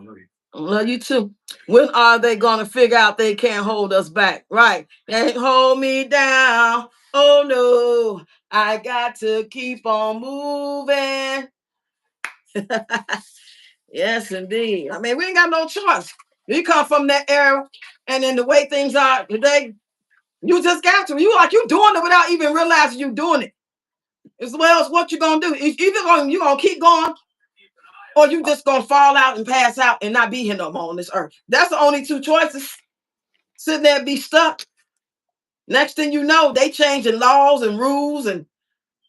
I love you too. When are they gonna figure out they can't hold us back? Right. They hold me down. Oh no, I got to keep on moving. Yes, indeed. I mean, we ain't got no choice. We come from that era, and then the way things are today, you just got to. You doing it without even realizing you doing it. As well as what you gonna do. Either you gonna keep going, or you just gonna fall out and pass out and not be here no more on this earth. That's the only 2 choices. Sitting there and be stuck. Next thing you know, they changing laws and rules, and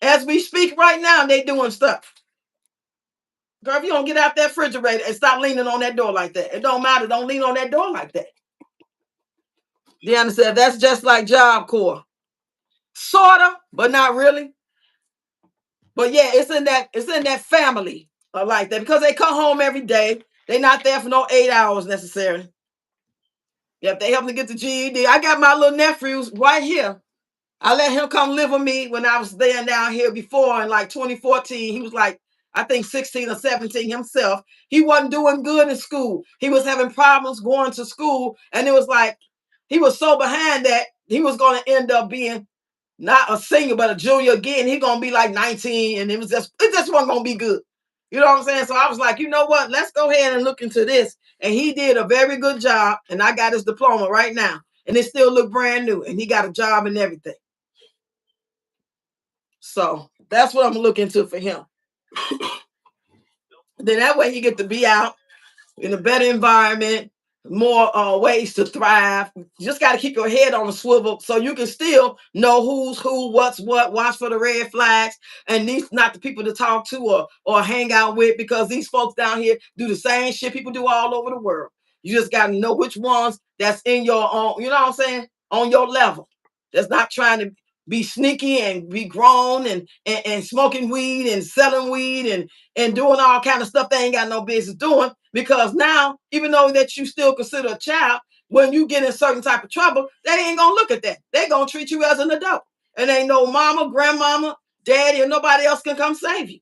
as we speak right now, they doing stuff. Girl, if you don't get out that refrigerator and stop leaning on that door like that, it don't matter. Don't lean on that door like that. You understand? That's just like Job Corps. Sorta, but not really. But yeah, it's in that family like that because they come home every day. They're not there for no 8 hours necessarily. Yep, they help them get the GED. I got my little nephews right here. I let him come live with me when I was staying down here before in like 2014. He was like, I think 16 or 17 himself. He wasn't doing good in school. He was having problems going to school. And it was like, he was so behind that he was going to end up being not a senior, but a junior again. He's going to be like 19. And it just wasn't going to be good. You know what I'm saying? So I was like, you know what? Let's go ahead and look into this. And he did a very good job. And I got his diploma right now. And it still look brand new. And he got a job and everything. So that's what I'm looking to for him. Then that way you get to be out in a better environment, more ways to thrive. You just got to keep your head on the swivel so you can still know who's who, what's what, watch for the red flags, and these not the people to talk to or hang out with, because these folks down here do the same shit people do all over the world. You just got to know which ones that's in your own, you know what I'm saying, on your level. That's not trying to be sneaky and be grown and smoking weed and selling weed and doing all kind of stuff they ain't got no business doing. Because now, even though that you still consider a child, when you get in certain type of trouble, they ain't gonna look at that. They gonna treat you as an adult. And ain't no mama, grandmama, daddy, or nobody else can come save you.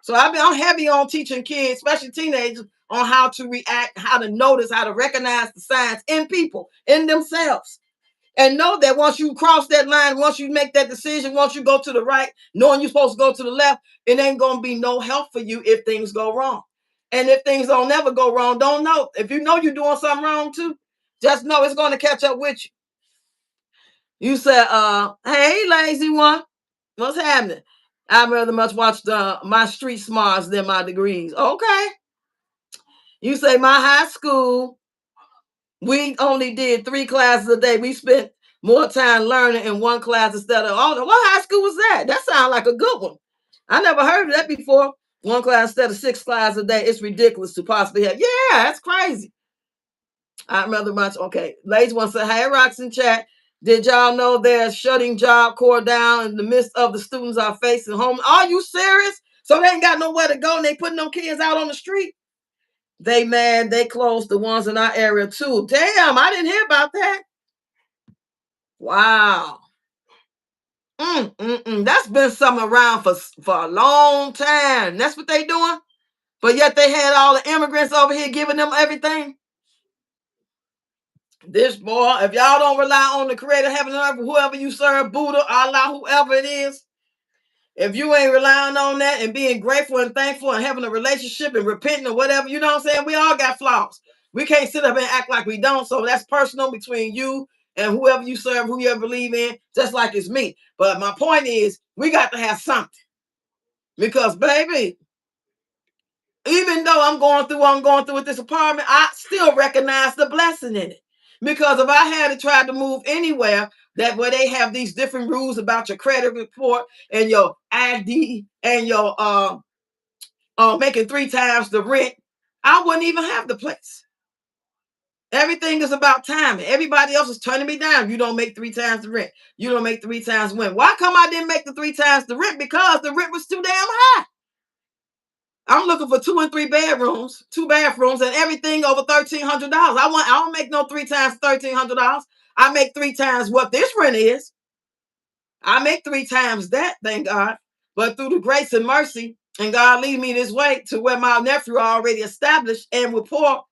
So I'm heavy on teaching kids, especially teenagers, on how to react, how to notice, how to recognize the signs in people, in themselves. And know that once you cross that line, once you make that decision, once you go to the right, knowing you're supposed to go to the left, it ain't going to be no help for you if things go wrong. And if things don't never go wrong, don't know. If you know you're doing something wrong too, just know it's going to catch up with you. You said, hey, lazy one, what's happening? I'd rather much watch my street smarts than my degrees. Okay. You say my high school, we only did 3 classes a day. We spent more time learning in one class instead of all. What high school was that? That sounds like a good one. I never heard of that before. 1 class instead of 6 classes a day. It's ridiculous to possibly have. Yeah, that's crazy. I'd rather much. Okay. Ladies want to say, hey, Rocks in chat. Did y'all know they're shutting Job Corps down in the midst of the students are facing home? Are you serious? So they ain't got nowhere to go and they putting them kids out on the street? They mad. They closed the ones in our area too. Damn, I didn't hear about that. Wow. That's been something around for a long time. That's what they doing. But yet they had all the immigrants over here giving them everything. This boy, if y'all don't rely on the creator heaven and earth, whoever you serve, Buddha, Allah, whoever it is, if you ain't relying on that and being grateful and thankful and having a relationship and repenting or whatever, you know what I'm saying? We all got flaws. We can't sit up and act like we don't. So that's personal between you and whoever you serve, who you ever believe in, just like it's me. But my point is, we got to have something. Because, baby, even though I'm going through with this apartment, I still recognize the blessing in it. Because if I had to try to move anywhere that where they have these different rules about your credit report and your ID and your making 3 times the rent, I wouldn't even have the place. Everything is about timing. Everybody else is turning me down. You don't make 3 times the rent. You don't make 3 times the rent. Why come I didn't make the 3 times the rent? Because the rent was too damn high. I'm looking for 2 and 3 bedrooms, 2 bathrooms, and everything over $1,300. I don't make no 3 times $1,300. I make 3 times what this rent is. I make 3 times that, thank God. But through the grace and mercy, and God lead me this way to where my nephew already established and with poor.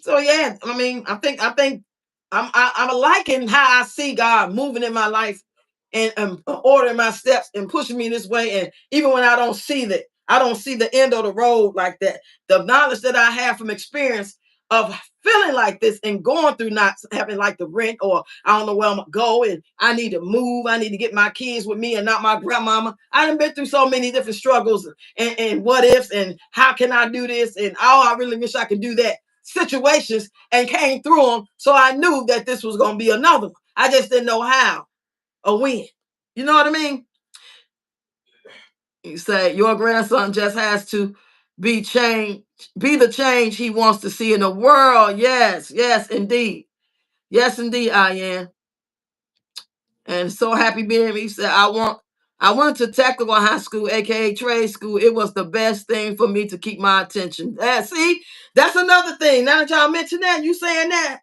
So yeah, I mean, I think I'm liking how I see God moving in my life and ordering my steps and pushing me this way. And even when I don't see the end of the road like that. The knowledge that I have from experience of feeling like this and going through not having like the rent or I don't know where I'm gonna go and I need to move. I need to get my kids with me and not my grandmama. I done been through so many different struggles and what ifs and how can I do this and oh, I really wish I could do that situations and came through them. So I knew that this was going to be another one. I just didn't know how or when. You know what I mean? You say your grandson just has to be changed, be the change he wants to see in the world. Yes, yes, indeed. Yes, indeed, I am. And so happy being me. He said, I went to technical high school, aka trade school. It was the best thing for me to keep my attention. See, that's another thing. Now that y'all mention that, you saying that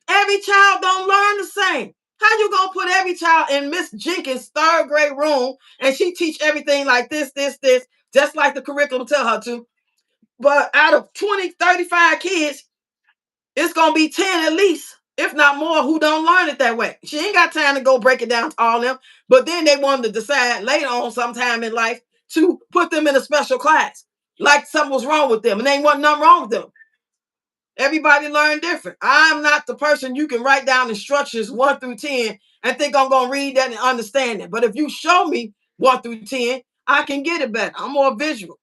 every child don't learn the same. How you gonna put every child in Miss Jenkins' 3rd grade room and she teach everything like this, just like the curriculum tell her to? But out of 20, 35 kids, it's gonna be 10 at least, if not more, who don't learn it that way. She ain't got time to go break it down to all of them. But then they wanted to decide later on sometime in life to put them in a special class. Like something was wrong with them. And ain't wasn't nothing wrong with them. Everybody learn different. I'm not the person you can write down instructions 1 through 10 and think I'm going to read that and understand it. But if you show me 1 through 10, I can get it better. I'm more visual.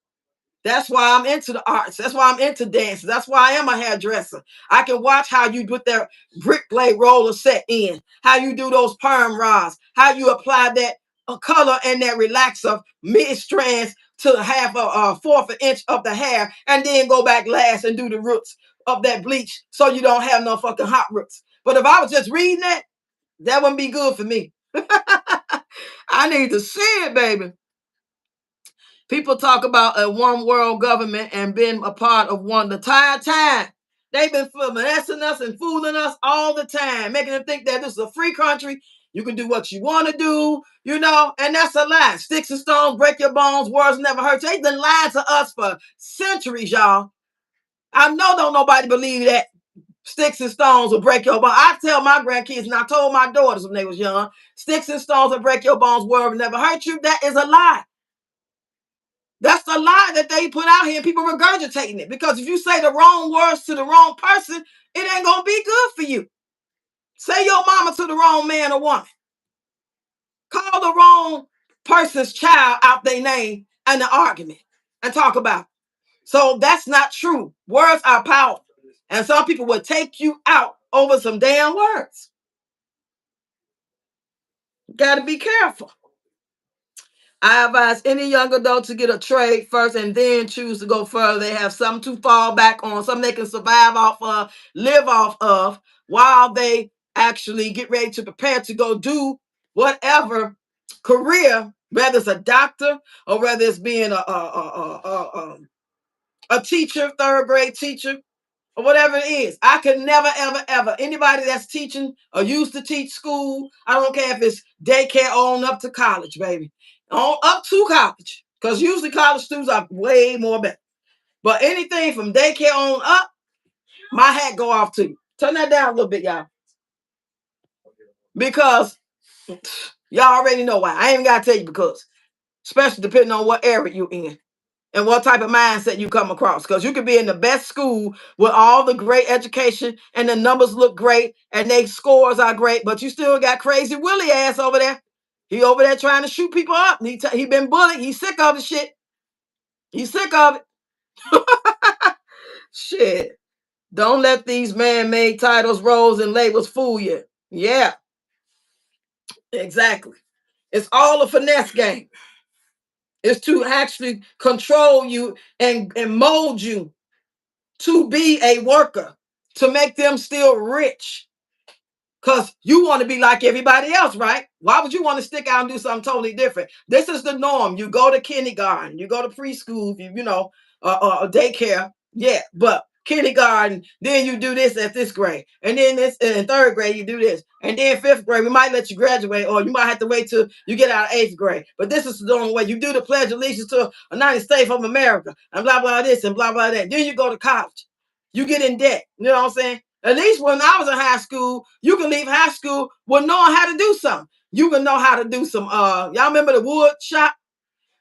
That's why I'm into the arts. That's why I'm into dances. That's why I am a hairdresser. I can watch how you put that brick blade roller set in, how you do those perm rods, how you apply that color and that relaxer mid strands to half a fourth an inch of the hair, and then go back last and do the roots of that bleach so you don't have no fucking hot roots. But if I was just reading that, that wouldn't be good for me. I need to see it, baby. People talk about a one world government and being a part of one the entire time. They've been finessing us and fooling us all the time, making them think that this is a free country. You can do what you want to do, you know, and that's a lie. Sticks and stones break your bones, words never hurt you. They've been lying to us for centuries, y'all. I know don't nobody believe that sticks and stones will break your bones. I tell my grandkids, and I told my daughters when they was young, sticks and stones will break your bones, words never hurt you. That is a lie. That's the lie that they put out here, and people regurgitating it. Because if you say the wrong words to the wrong person, it ain't gonna be good for you. Say your mama to the wrong man or woman. Call the wrong person's child out their name in the argument and talk about it. So that's not true. Words are powerful. And some people will take you out over some damn words. Got to be careful. I advise any young adult to get a trade first and then choose to go further. They have something to fall back on, something they can survive off of, live off of, while they actually get ready to prepare to go do whatever career, whether it's a doctor or whether it's being a teacher, third grade teacher, or whatever it is. I could never, ever, ever, anybody that's teaching or used to teach school, I don't care if it's daycare on up to college, baby. On up to college. Because usually college students are way more better. But anything from daycare on up, my hat go off to you. Turn that down a little bit, y'all. Because y'all already know why. I ain't even got to tell you because. Especially depending on what area you're in. And what type of mindset you come across. Because you could be in the best school with all the great education and the numbers look great and their scores are great, but you still got crazy Willie ass over there. He over there trying to shoot people up. He been bullied. He's sick of the shit. He's sick of it. Shit. Don't let these man-made titles, roles, and labels fool you. Yeah, exactly. It's all a finesse game. It's to actually control you and mold you to be a worker, to make them still rich. Because you want to be like everybody else, right? Why would you want to stick out and do something totally different? This is the norm. You go to kindergarten, you go to preschool, you know, daycare. Yeah, but kindergarten, then you do this at this grade. And then this in third grade, you do this. And then fifth grade, we might let you graduate, or you might have to wait till you get out of eighth grade. But this is the normal way. You do the Pledge of Allegiance to the United States of America, and blah, blah, this, and blah, blah, that. Then you go to college. You get in debt. You know what I'm saying? At least when I was in high school, you can leave high school with knowing how to do something. You can know how to do some, y'all remember the wood shop?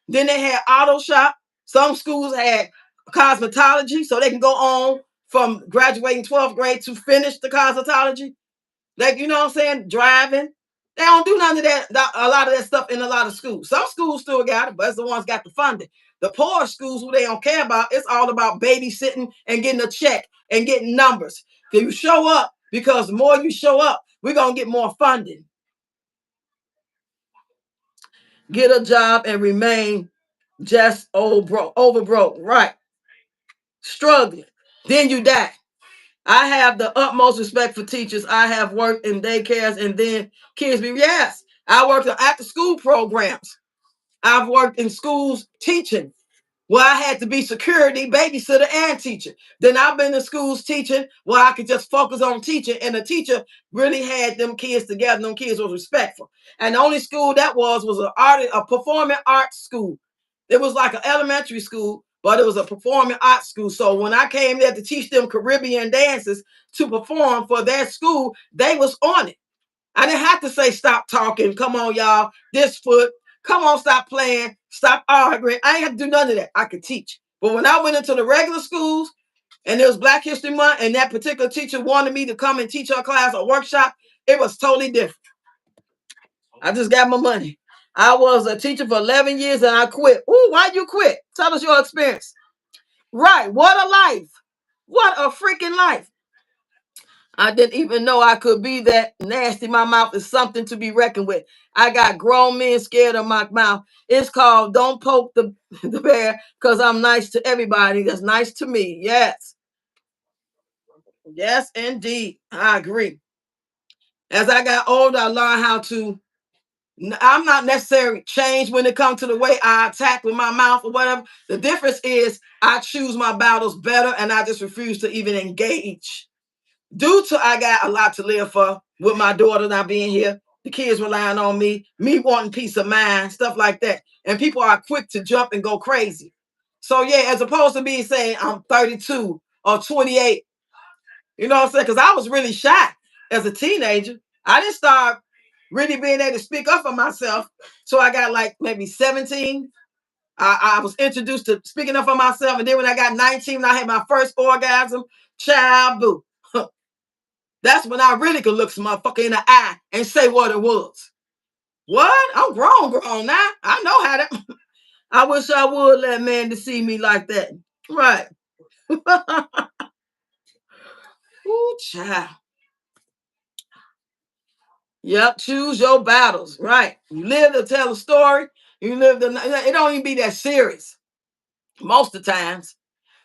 Then they had auto shop. Some schools had cosmetology, so they can go on from graduating 12th grade to finish the cosmetology. Like, you know what I'm saying? Driving. They don't do none of that, a lot of that stuff in a lot of schools. Some schools still got it, but it's the ones got the funding. The poor schools who they don't care about, it's all about babysitting and getting a check and getting numbers. If you show up, because the more you show up, we're going to get more funding. Get a job and remain just over broke, right? Struggling. Then you die. I have the utmost respect for teachers. I have worked in daycares and then kids be, yes. I worked in after school programs. I've worked in schools teaching where I had to be security, babysitter, and teacher. Then I've been in schools teaching where I could just focus on teaching, and the teacher really had them kids together. Them kids was respectful. And the only school that was a performing arts school. It was like an elementary school, but it was a performing arts school. So when I came there to teach them Caribbean dances to perform for their school, they was on it. I didn't have to say stop talking. Come on, y'all. This foot. Come on, stop playing. Stop arguing. I ain't have to do none of that. I could teach. But when I went into the regular schools and it was Black History Month and that particular teacher wanted me to come and teach her class or workshop, it was totally different. I just got my money. I was a teacher for 11 years and I quit. Ooh, why'd you quit? Tell us your experience. Right. What a life. What a freaking life. I didn't even know I could be that nasty. My mouth is something to be reckoned with. I got grown men scared of my mouth. It's called Don't Poke the Bear because I'm nice to everybody that's nice to me. Yes. Yes, indeed. I agree. As I got older, I learned how to, I'm not necessarily changed when it comes to the way I attack with my mouth or whatever. The difference is I choose my battles better and I just refuse to even engage. Due to I got a lot to live for with my daughter not being here, the kids relying on me wanting peace of mind, stuff like that. And people are quick to jump and go crazy. So yeah, as opposed to me saying I'm 32 or 28, you know what I'm saying? Because I was really shy as a teenager. I didn't start really being able to speak up for myself. So I got like maybe 17. I was introduced to speaking up for myself. And then when I got 19, I had my first orgasm. Child boo. That's when I really could look some motherfucker in the eye and say what it was. What? I'm grown now. I know how to. I wish I would let man to see me like that. Right. Ooh, child. Yep, choose your battles. Right. You live to tell a story. You live to, it don't even be that serious. Most of the times.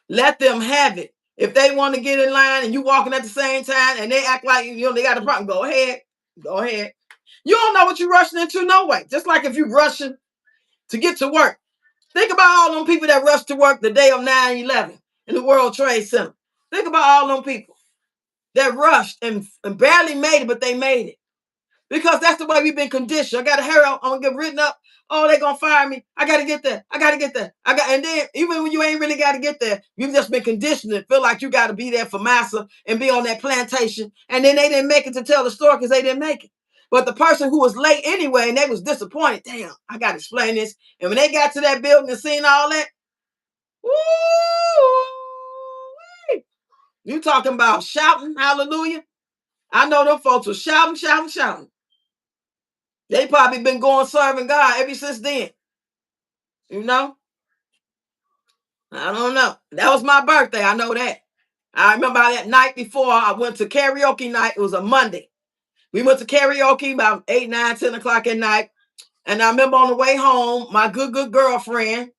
Let them have it. If they want to get in line and you walking at the same time and they act like they got a problem, go ahead. Go ahead. You don't know what you're rushing into no way. Just like if you're rushing to get to work. Think about all them people that rushed to work the day of 9/11 in the World Trade Center. Think about all them people that rushed and barely made it, but they made it. Because that's the way we've been conditioned. I got to hurry up. I'm going to get written up. Oh, they're going to fire me. I got to get there. I got to get there. And then even when you ain't really got to get there, you've just been conditioned to feel like you got to be there for massa and be on that plantation. And then they didn't make it to tell the story because they didn't make it. But the person who was late anyway, and they was disappointed. Damn, I got to explain this. And when they got to that building and seen all that, woo, you talking about shouting, hallelujah. I know them folks were shouting, shouting, shouting. They probably been going serving God ever since then. You know? I don't know. That was my birthday. I know that. I remember that night before I went to karaoke night. It was a Monday. We went to karaoke about 8, 9, 10 o'clock at night. And I remember on the way home, my good girlfriend,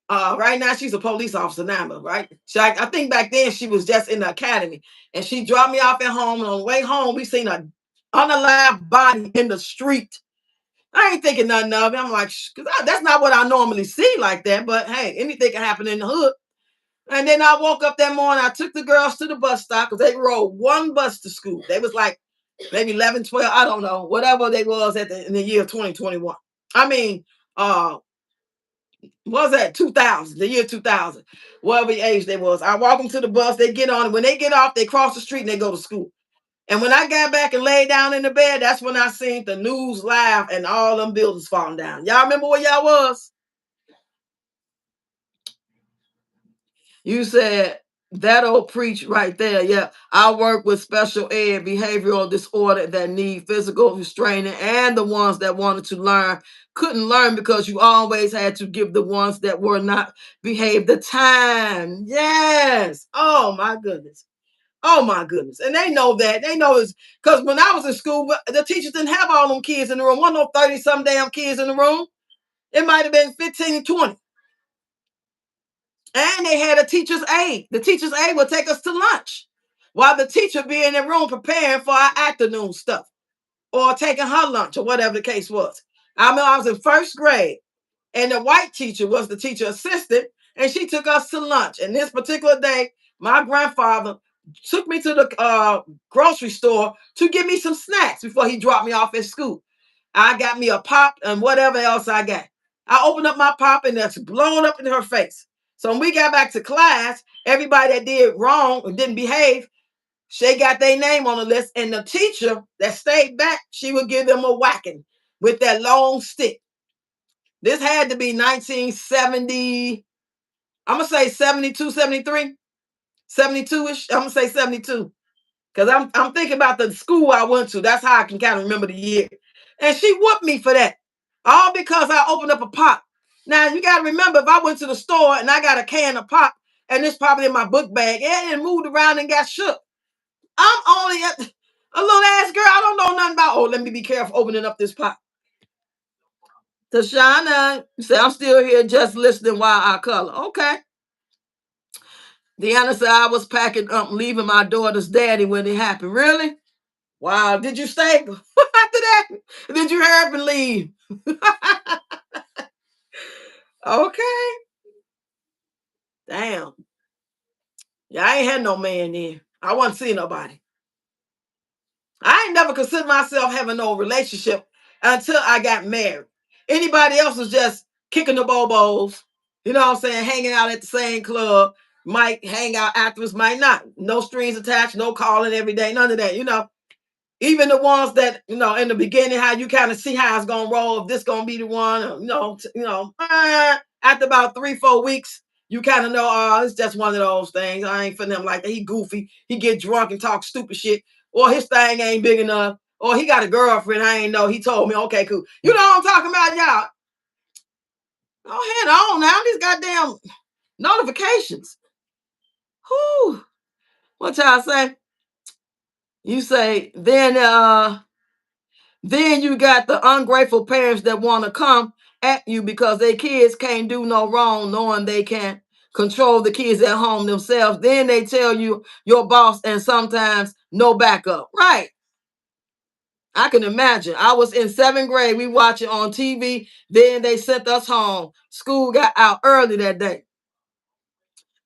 right now she's a police officer now, right? I think back then she was just in the academy. And she dropped me off at home. And on the way home, we seen a unalive body in the street. I ain't thinking nothing of it. I'm like, that's not what I normally see like that. But hey, anything can happen in the hood. And then I woke up that morning. I took the girls to the bus stop because they rode one bus to school. They was like maybe 11, 12, I don't know, whatever they was in the year 2021. I mean, what was that 2000, the year 2000, whatever age they was. I walk them to the bus. They get on. And when they get off, they cross the street and they go to school. And when I got back and laid down in the bed, that's when I seen the news live and all them buildings falling down. Y'all remember where y'all was? You said that old preach right there. Yeah. I work with special ed, behavioral disorder that need physical restraining, and the ones that wanted to learn couldn't learn because you always had to give the ones that were not behave the time. Yes. Oh my goodness. Oh my goodness. And they know that. They know it's because when I was in school, the teachers didn't have all them kids in the room. One no 30 some damn kids in the room. It might have been 15 and 20. And they had a teacher's aide. The teacher's aide would take us to lunch while the teacher be in the room preparing for our afternoon stuff or taking her lunch or whatever the case was. I remember I was in first grade and the white teacher was the teacher assistant and she took us to lunch. And this particular day, my grandfather took me to the grocery store to give me some snacks before he dropped me off at school. I got me a pop and whatever else I got. I opened up my pop and that's blown up in her face. So when we got back to class, everybody that did wrong or didn't behave, they got their name on the list. And the teacher that stayed back, she would give them a whacking with that long stick. This had to be 1970. I'm going to say 72, 73, 72-ish. I'm going to say 72. Because I'm thinking about the school I went to. That's how I can kind of remember the year. And she whooped me for that. All because I opened up a pop. Now, you got to remember, if I went to the store and I got a can of pop, and it's probably in my book bag, and it moved around and got shook. I'm only a little ass girl. I don't know nothing about, oh, let me be careful opening up this pop. Tashana, you say, I'm still here just listening while I color. Okay. Deanna said, I was packing up, leaving my daughter's daddy when it happened. Really? Wow. Did you stay after that? Did you hurry up and leave? Okay. Damn. Yeah, I ain't had no man then. I wasn't seeing nobody. I ain't never considered myself having no relationship until I got married. Anybody else was just kicking the bobos, you know what I'm saying, hanging out at the same club, might hang out afterwards, might not. No strings attached, no calling every day, none of that, you know. Even the ones that, you know, in the beginning, how you kind of see how it's gonna roll, if this gonna be the one, after about 3, 4 weeks, you kind of know, oh, it's just one of those things. I ain't for them like that. He goofy, he get drunk and talk stupid shit. or his thing ain't big enough, or he got a girlfriend. I ain't know. He told me, okay, cool. You know what I'm talking about, y'all? Go ahead on now. These goddamn notifications. Whew. What y'all say? You say, then you got the ungrateful parents that want to come at you because their kids can't do no wrong, knowing they can't control the kids at home themselves. Then they tell you your boss, and sometimes no backup. Right. I can imagine. I was in 7th grade. We watch it on TV. Then they sent us home. School got out early that day.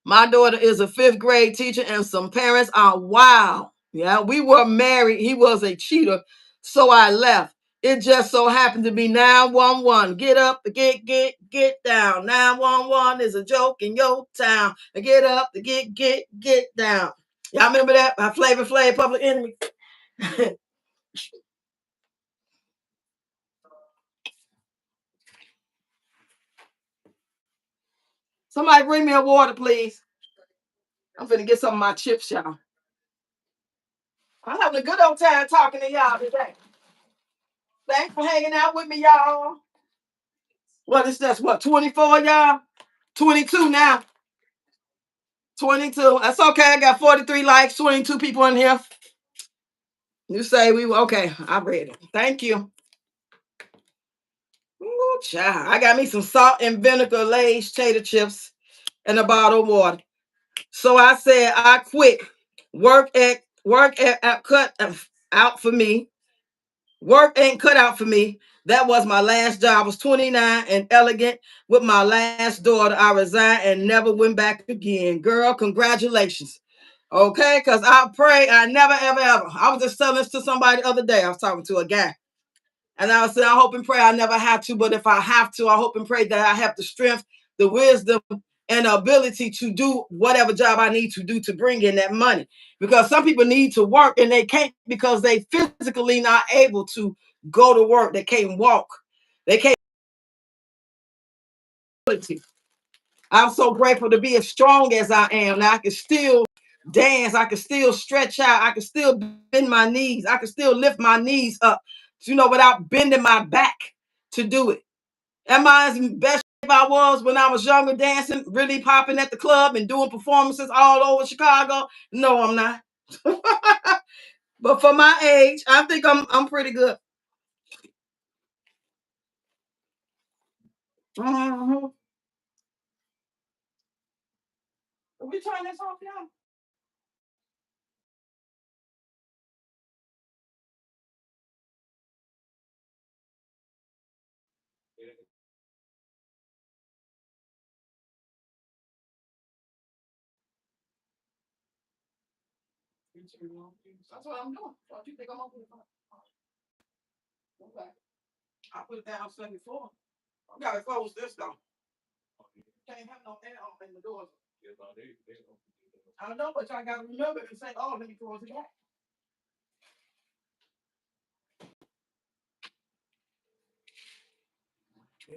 My daughter is a 5th grade teacher, and some parents are wild. Yeah, we were married. He was a cheater, so I left. It just so happened to be 911. Get up, get down. 911 is a joke in your town. Get up, get down. Y'all remember that by Flavor Flav, Public Enemy? Somebody bring me a water, please. I'm finna get some of my chips, y'all. I'm having a good old time talking to y'all today. Thanks for hanging out with me, y'all. What is this? What, 24, y'all? 22 now. 22. That's okay. I got 43 likes, 22 people in here. You say we okay. I read it. Thank you. Ooh, child. I got me some salt and vinegar Lay's tater chips and a bottle of water. So I said I quit. Work at cut out for me. Work ain't cut out for me. That was my last job. I was 29 and elegant with my last daughter. I resigned and never went back again. Girl, congratulations. Okay, because I pray I never, ever, ever. I was just telling this to somebody the other day. I was talking to a guy. And I was saying, I hope and pray I never have to, but if I have to, I hope and pray that I have the strength, the wisdom, and the ability to do whatever job I need to do to bring in that money. Because some people need to work and they can't because they physically not able to go to work. They can't walk. They can't. I'm so grateful to be as strong as I am. Now I can still dance. I can still stretch out. I can still bend my knees. I can still lift my knees up, without bending my back to do it. Am I as best shape I was when I was younger, dancing, really popping at the club and doing performances all over Chicago? No, I'm not. But for my age, I think I'm pretty good. Mm-hmm. We turn this off now. That's what I'm doing. What you think I'm gonna do? Okay. I put it down 74. I gotta close this though. Can't have no air in the doors. I don't know, but y'all gotta remember and say, oh, let me close it back.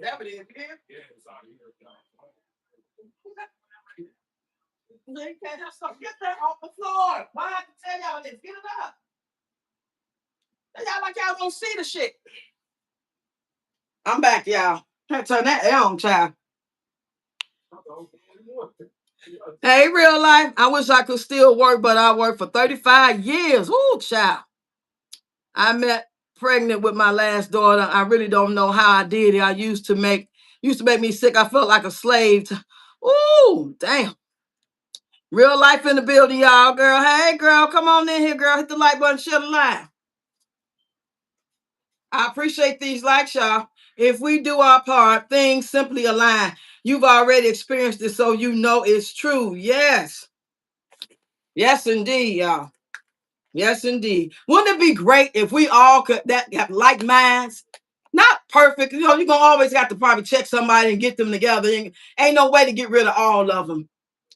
That it is here. You can't just get that off the floor. Why I have to tell y'all this? Get it up. Y'all like y'all don't see the shit. I'm back, y'all. Can't turn that air on, child. Hey, real life. I wish I could still work, but I worked for 35 years. Ooh, child. I met pregnant with my last daughter. I really don't know how I did it. I used to make me sick. I felt like a slave. Ooh, damn. Real life in the building, y'all, girl. Hey, girl, come on in here, girl. Hit the like button, share the live. I appreciate these likes, y'all. If we do our part, things simply align. You've already experienced it, so you know it's true. Yes. Yes, indeed, y'all. Yes, indeed. Wouldn't it be great if we all could that have like minds? Not perfect. You're gonna always have to probably check somebody and get them together. Ain't no way to get rid of all of them.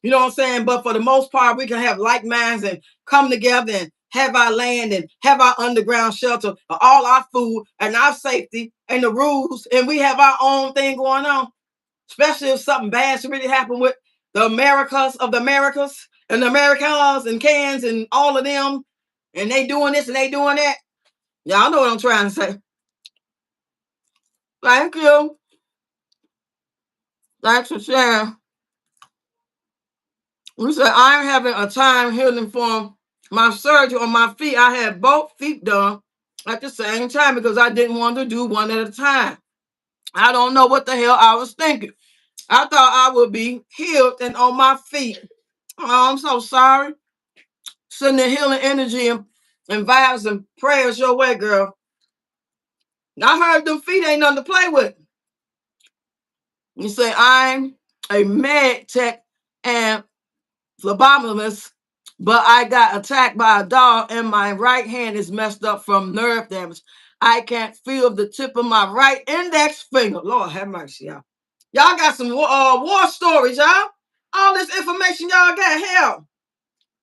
You know what I'm saying? But for the most part, we can have like minds and come together and have our land and have our underground shelter, all our food and our safety and the rules, and we have our own thing going on. Especially if something bad should really happen with the Americas of the Americas and the Americans and cans and all of them. and they doing this and they doing that. Y'all know what I'm trying to say. Thank you. Thanks for sharing. You said, I'm having a time healing from my surgery on my feet. I had both feet done at the same time because I didn't want to do one at a time. I don't know what the hell I was thinking. I thought I would be healed and on my feet. Oh, I'm so sorry. Sending healing energy and vibes and prayers your way, girl. I heard them feet ain't nothing to play with. You say, I'm a med tech and phlebotomist, but I got attacked by a dog and my right hand is messed up from nerve damage. I can't feel the tip of my right index finger. Lord have mercy, y'all. Y'all got some war stories, y'all. All this information y'all got, hell.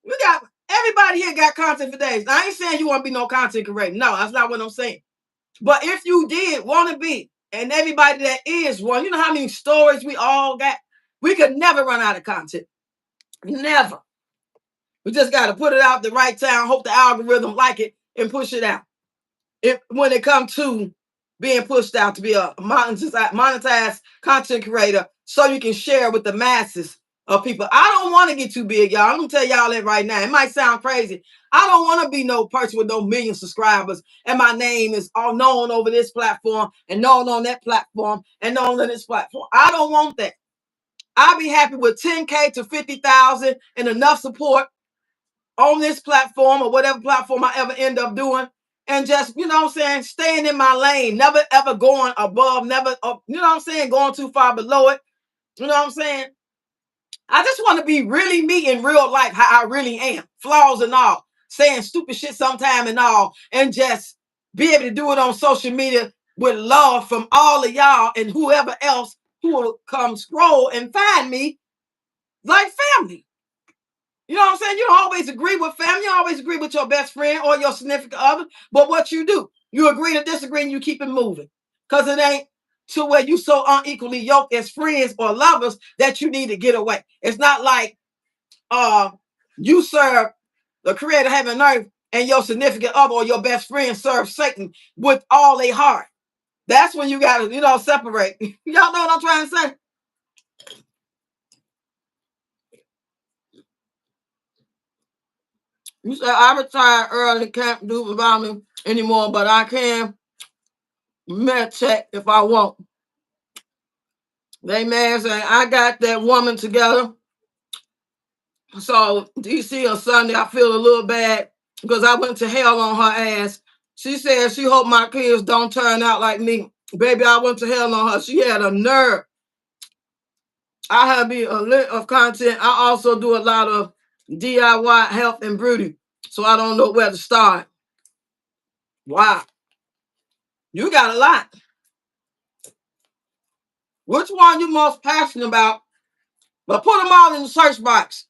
We got everybody here got content for days. Now, I ain't saying you want to be no content creator. No, that's not what I'm saying. But if you did want to be, and everybody that is one, you know how many stories we all got? We could never run out of content. Never. We just got to put it out the right time, hope the algorithm like it, and push it out. When it comes to being pushed out to be a monetized content creator so you can share with the masses of people. I don't want to get too big, y'all. I'm going to tell y'all that right now. It might sound crazy. I don't want to be no person with no million subscribers and my name is all known over this platform and known on that platform and known on this platform. I don't want that. I'll be happy with 10K to 50,000 and enough support on this platform or whatever platform I ever end up doing. And just, you know what I'm saying, staying in my lane, never ever going above, never, you know what I'm saying, going too far below it. You know what I'm saying? I just want to be really me in real life, how I really am, flaws and all, saying stupid shit sometime and all, and just be able to do it on social media with love from all of y'all and whoever else who will come scroll and find me like family. You know what I'm saying? You don't always agree with family. You don't always agree with your best friend or your significant other. But what you do, you agree to disagree and you keep it moving. Because it ain't to where you so unequally yoked as friends or lovers that you need to get away. It's not like you serve the creator of heaven and earth and your significant other or your best friend serve Satan with all their heart. That's when you got to, separate. Y'all know what I'm trying to say? You said I retired early, can't do without me anymore, but I can med check if I want. They man saying I got that woman together. So DC on Sunday, I feel a little bad because I went to hell on her ass. She said she hope my kids don't turn out like me. Baby, I went to hell on her. She had a nerve. I have be a lit of content. I also do a lot of DIY health and beauty. So I don't know where to start. Wow. You got a lot. Which one you most passionate about? But put them all in the search box.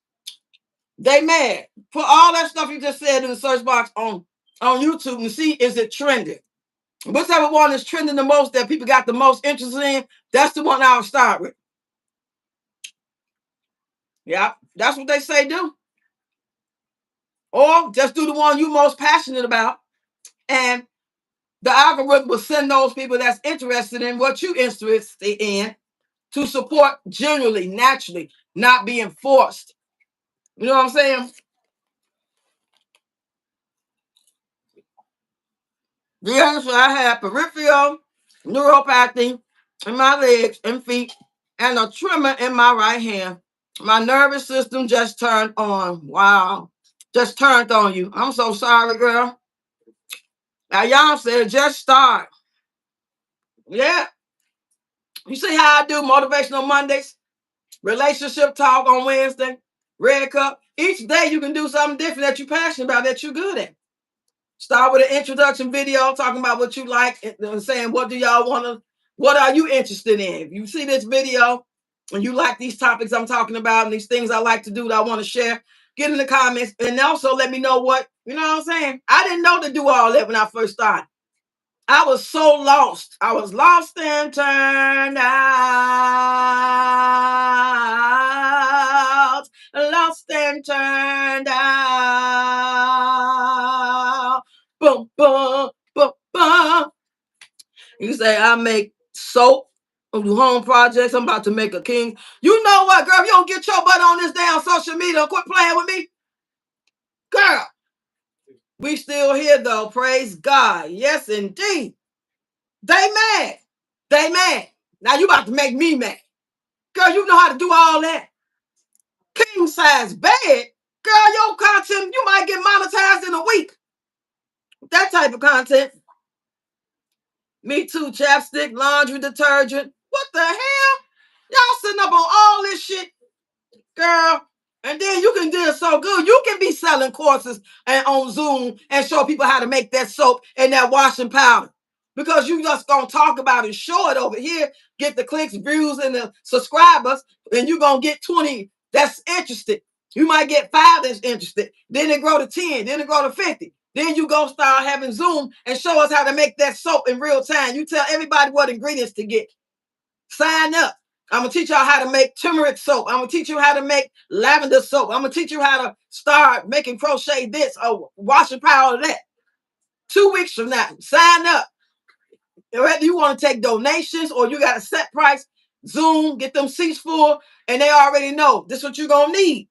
They mad. Put all that stuff you just said in the search box on YouTube and see is it trending. Whichever one is trending the most that people got the most interest in, that's the one I'll start with. Yeah, that's what they say do. Or just do the one you most passionate about, and the algorithm will send those people that's interested in what you interested in to support generally, naturally, not being forced. You know what I'm saying? The answer I had peripheral neuropathy in my legs and feet and a tremor in my right hand. My nervous system just turned on. Wow. Just turned on you. I'm so sorry, girl. Now, y'all said just start. Yeah. You see how I do motivational Mondays? Relationship talk on Wednesday? Red cup. Each day you can do something different that you're passionate about, that you're good at. Start with an introduction video talking about what you like and saying what do y'all want to, what are you interested in? If you see this video and you like these topics I'm talking about and these things I like to do that I want to share, get in the comments and also let me know what, you know what I'm saying? I didn't know to do all that when I first started. I was so lost. I was lost and turned out. Lost and turned out. You say, I make soap, I do home projects. I'm about to make a king. You know what, girl? If you don't get your butt on this damn social media and quit playing with me, girl, we still here though. Praise God. Yes, indeed. They mad. They mad. Now you about to make me mad. Girl, you know how to do all that. King size bed. Girl, your content, you might get monetized in a week. That type of content. Me too, chapstick, laundry detergent. What the hell? Y'all sitting up on all this shit, girl. And then you can do it so good. You can be selling courses and on Zoom and show people how to make that soap and that washing powder. Because you just gonna talk about it, show it over here, get the clicks, views, and the subscribers, and you're gonna get 20 that's interested. You might get 5 that's interested. Then it grow to 10, then it grow to 50. Then you go start having Zoom and show us how to make that soap in real time. You tell everybody what ingredients to get. Sign up. I'm gonna teach y'all how to make turmeric soap. I'm gonna teach you how to make lavender soap. I'm gonna teach you how to start making crochet this or washing powder that. 2 weeks from now, sign up. Whether you want to take donations or you got a set price, Zoom, get them seats full, and they already know this is what you're gonna need.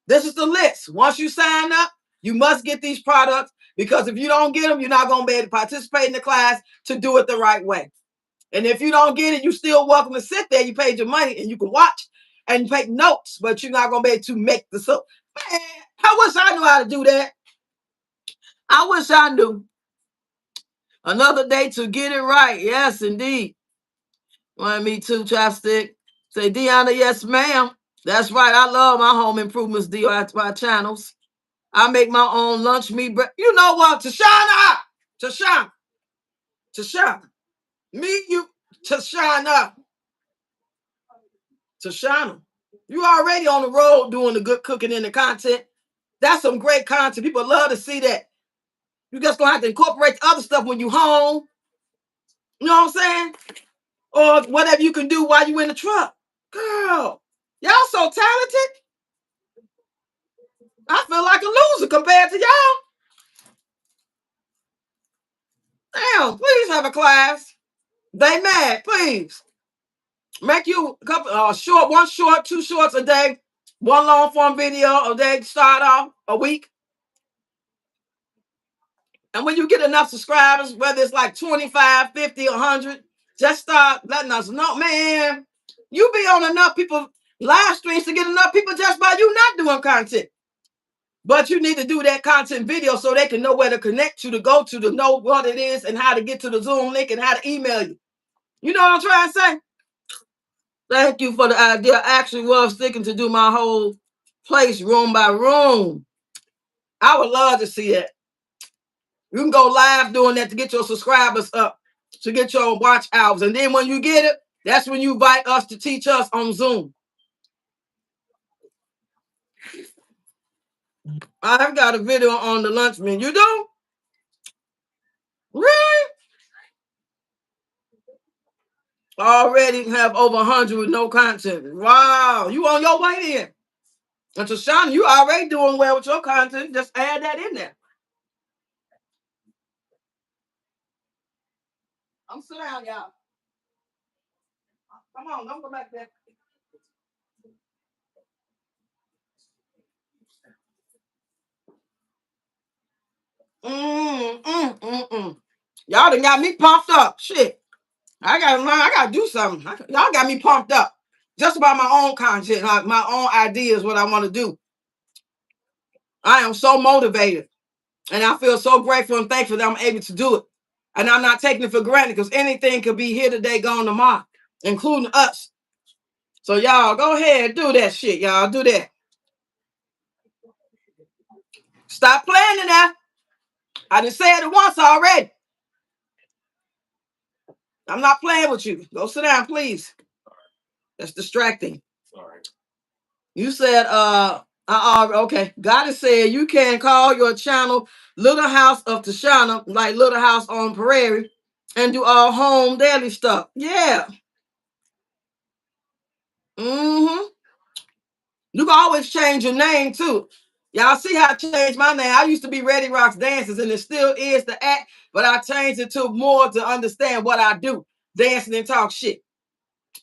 This is the list. Once you sign up, you must get these products because if you don't get them, you're not gonna be able to participate in the class to do it the right way. And if you don't get it, you're still welcome to sit there. You paid your money and you can watch and take notes, but you're not going to be able to make the soap. Man, I wish I knew how to do that. I wish I knew. Another day to get it right. Yes, indeed. Want me too, chapstick? Say, Deanna, yes, ma'am. That's right. I love my home improvements DIY channels. I make my own lunch meat bread. You know what? Tashana! Tashana! Tashana! Me, you, Tashana! Tashana, you already on the road doing the good cooking and the content. That's some great content. People love to see that. You just gonna have to incorporate the other stuff when you home. You know what I'm saying? Or whatever you can do while you in the truck. Girl, y'all so talented. I feel like a loser compared to y'all. Damn, please have a class. They mad, please. Make you a couple short, one short, 2 shorts a day, one long form video a day, start off a week. And when you get enough subscribers, whether it's like 25, 50, 100, just start letting us know, man, you be on enough people live streams to get enough people just by you not doing content. But you need to do that content video so they can know where to connect you to go to know what it is and how to get to the Zoom link and how to email you. You know what I'm trying to say? Thank you for the idea. I actually was thinking to do my whole place room by room. I would love to see it. You can go live doing that to get your subscribers up, to get your watch hours. And then when you get it, that's when you invite us to teach us on Zoom. I've got a video on the lunch menu. You do? Really? Already have over 100 with no content. Wow. You on your way then. And Tashana, you already doing well with your content. Just add that in there. I'm sit down, y'all. Come on, don't go back there. Y'all done got me pumped up. Shit. I gotta learn. I gotta do something. Y'all got me pumped up. Just about my own content, like my own ideas, what I want to do. I am so motivated. And I feel so grateful and thankful that I'm able to do it. And I'm not taking it for granted because anything could be here today, gone tomorrow, including us. So y'all go ahead and do that shit. Y'all do that. Stop playing in that. I done said it once already. I'm not playing with you. Go sit down, please. That's distracting. Sorry. You said, okay. God has said you can call your channel Little House of Tashana, like Little House on Prairie, and do all home daily stuff. Yeah. Mm-hmm. You can always change your name too. Y'all see how I changed my name? I used to be Ready Rocks Dances, and it still is the act, but I changed it to more to understand what I do, dancing and talk shit.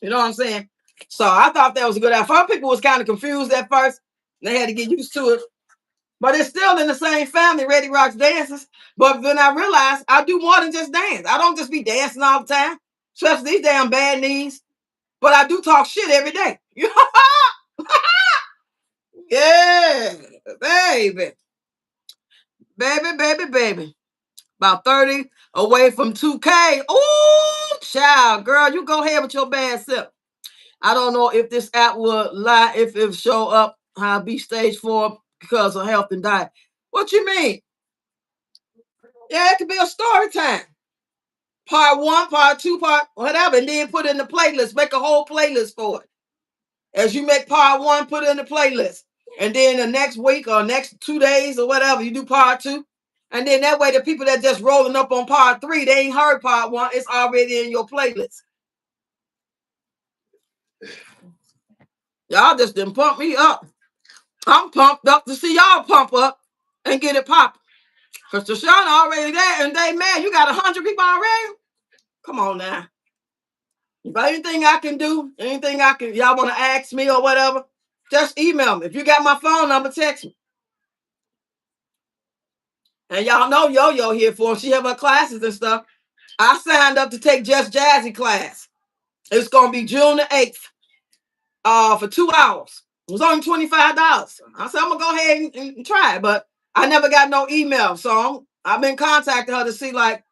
You know what I'm saying? So I thought that was a good act. Some people was kind of confused at first. They had to get used to it. But it's still in the same family, Ready Rocks Dances. But then I realized I do more than just dance. I don't just be dancing all the time, especially these damn bad knees. But I do talk shit every day. Yeah, baby. Baby, baby, baby. About 30 away from 2K. Ooh, child, girl, you go ahead with your bad self. I don't know if this app will lie, if it show up how be stage 4 because of health and diet. What you mean? Yeah, it could be a story time. Part 1, part 2, part whatever, and then put it in the playlist. Make a whole playlist for it. As you make part 1, put it in the playlist. And then the next week or next 2 days or whatever, you do part 2. And then that way the people that just rolling up on part 3, they ain't heard part 1. It's already in your playlist. Y'all just didn't pump me up. I'm pumped up to see y'all pump up and get it popping. Because Tashana already there and they mad. You got 100 people already? Come on now. If anything I can do, anything I can, y'all want to ask me or whatever, just email me. If you got my phone number, text me. And y'all know Yo-Yo here for she have her classes and stuff. I signed up to take Just Jazzy class. It's gonna be June the 8th, for 2 hours. It was only $25. I said I'm gonna go ahead and try it, but I never got no email. So I've been contacting her to see like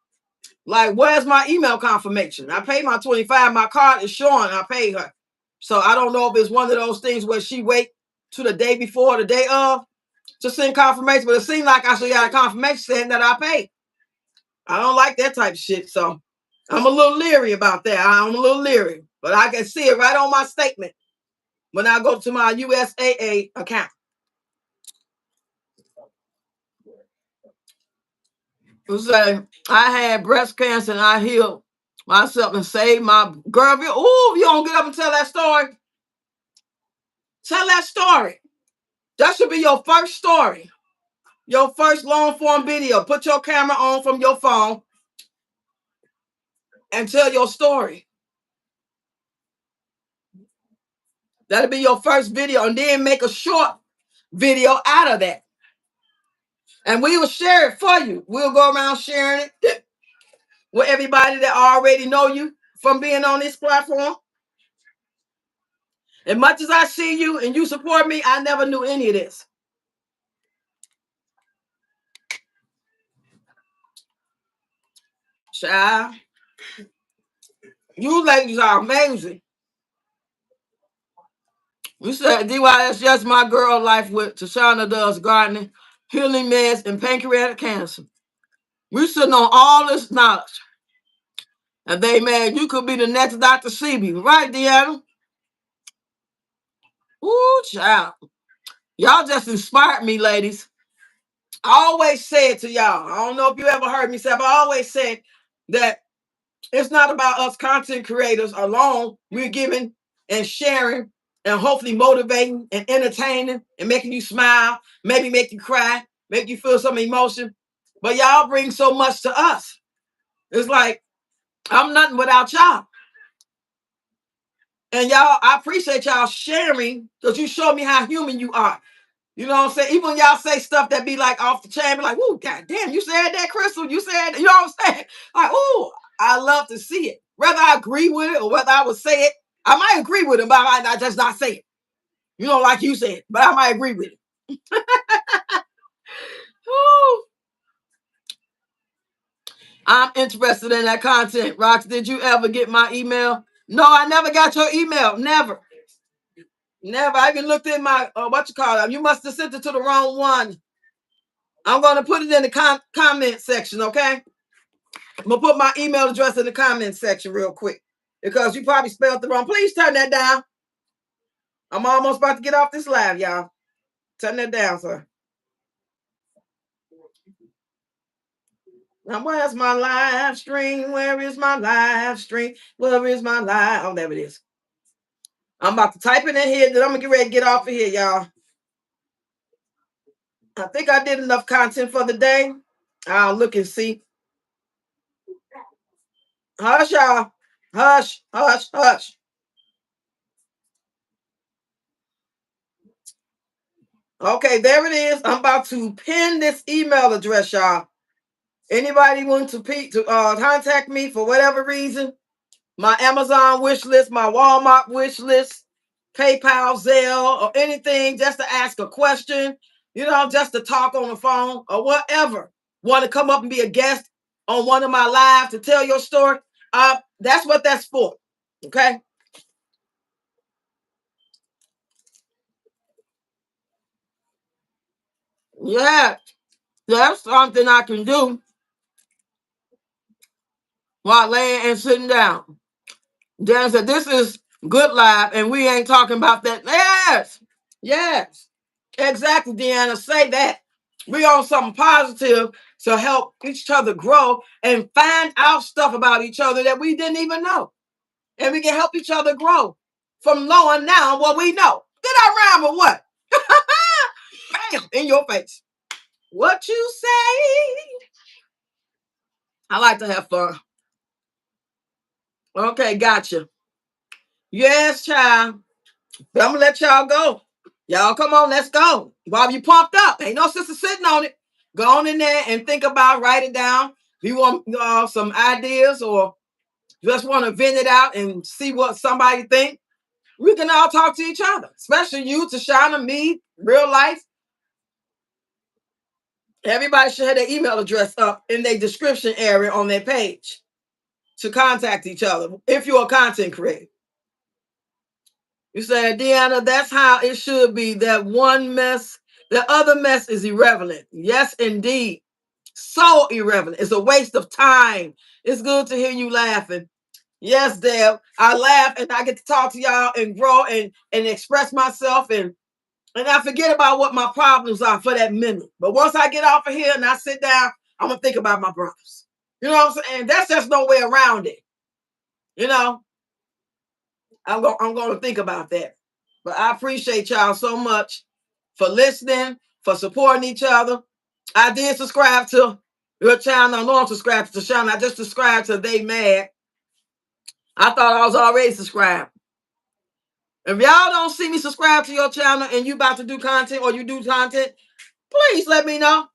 where's my email confirmation? I paid my 25. My card is showing I paid her. So I don't know if it's one of those things where she wait to the day before, the day of, to send confirmation. But it seemed like I should got a confirmation saying that I paid. I don't like that type of shit. So I'm a little leery about that. I'm a little leery. But I can see it right on my statement when I go to my USAA account. Say I had breast cancer and I healed myself and saved my girl. Oh, you don't get up and tell that story. Tell that story. That should be your first story. Your first long form video. Put your camera on from your phone and tell your story. That'll be your first video. And then make a short video out of that. And we will share it for you. We'll go around sharing it with everybody that already know you from being on this platform. As much as I see you and you support me, I never knew any of this. Child, you ladies are amazing. We said DYS, yes, my girl life with Tashana does gardening, healing meds, and pancreatic cancer. We sitting on all this knowledge. And they mad you could be the next Dr. Sebi. Right, Deanna? Ooh, child. Y'all just inspired me, ladies. I always said to y'all, I don't know if you ever heard me say, but I always said that it's not about us content creators alone. We're giving and sharing and hopefully motivating and entertaining and making you smile, maybe make you cry, make you feel some emotion. But y'all bring so much to us. It's like, I'm nothing without y'all. And y'all, I appreciate y'all sharing because you show me how human you are. You know what I'm saying? Even when y'all say stuff that be like off the chain, be like, "Ooh, god damn, you said that, Crystal. You said that." You know what I'm saying? Like, ooh, I love to see it. Whether I agree with it or whether I would say it, I might agree with it, but I might just not say it. You know, like you said, but I might agree with it. Ooh. I'm interested in that content. Rox, did you ever get my email? No, I never got your email. Never. Never. I even looked in my, what you call it? You must have sent it to the wrong one. I'm going to put it in the comment section, okay? I'm going to put my email address in the comment section real quick because you probably spelled it wrong. Please turn that down. I'm almost about to get off this live, y'all. Turn that down, sir. Now, where's my live stream? Where is my live stream? Where is my live? Oh, there it is. I'm about to type it in here, then I'm going to get ready to get off of here, y'all. I think I did enough content for the day. I'll look and see. Hush, y'all. Hush, hush, hush. Okay, there it is. I'm about to pin this email address, y'all. Anybody want to contact me for whatever reason? My Amazon wish list, my Walmart wish list, PayPal, Zelle, or anything, just to ask a question, just to talk on the phone or whatever. Want to come up and be a guest on one of my lives to tell your story? That's what that's for. Okay. Yeah, that's something I can do while laying and sitting down. Dan said, "This is good live, and we ain't talking about that." Yes, yes, exactly, Deanna. Say that. We on something positive to help each other grow and find out stuff about each other that we didn't even know. And we can help each other grow from knowing now what we know. Did I rhyme or what? Bam! In your face. What you say? I like to have fun. Okay, gotcha. Yes, child. But I'm gonna let y'all go. Y'all come on, let's go. While you pumped up, ain't no sister sitting on it. Go on in there and think about, write it down. If you want some ideas or just want to vent it out and see what somebody think, we can all talk to each other, especially you, Tashana, me, real life. Everybody should have their email address up in their description area on their page to contact each other if you're a content creator. You said, Deanna, that's how it should be. That one mess, the other mess is irrelevant. Yes, indeed. So irrelevant. It's a waste of time. It's good to hear you laughing. Yes, Deb. I laugh and I get to talk to y'all and grow and express myself and I forget about what my problems are for that minute. But once I get off of here and I sit down, I'm gonna think about my brothers. You know what I'm saying? That's just no way around it. You know, I'm gonna think about that. But I appreciate y'all so much for listening, for supporting each other. I did subscribe to your channel. I know I'm subscribed to Sean. I just subscribed to They Mad. I thought I was already subscribed. If y'all don't see me subscribe to your channel and you about to do content or you do content, please let me know.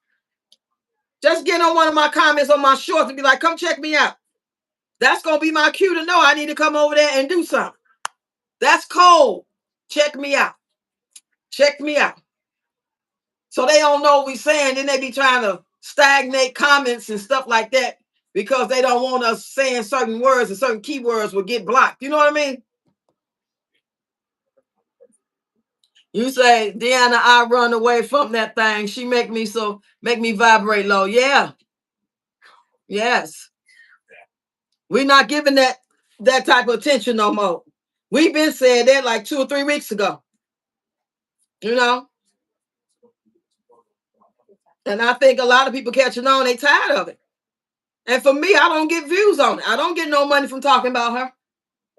Just get on one of my comments on my shorts and be like, come check me out. That's going to be my cue to know I need to come over there and do something. That's cold. Check me out. Check me out. So they don't know what we saying. Then they be trying to stagnate comments and stuff like that because they don't want us saying certain words and certain keywords will get blocked. You know what I mean? You say, Deanna, I run away from that thing. She make me vibrate low. Yeah. Yes. We're not giving that type of attention no more. We've been saying that like 2 or 3 weeks ago. You know? And I think a lot of people catching on, they tired of it. And for me, I don't get views on it. I don't get no money from talking about her.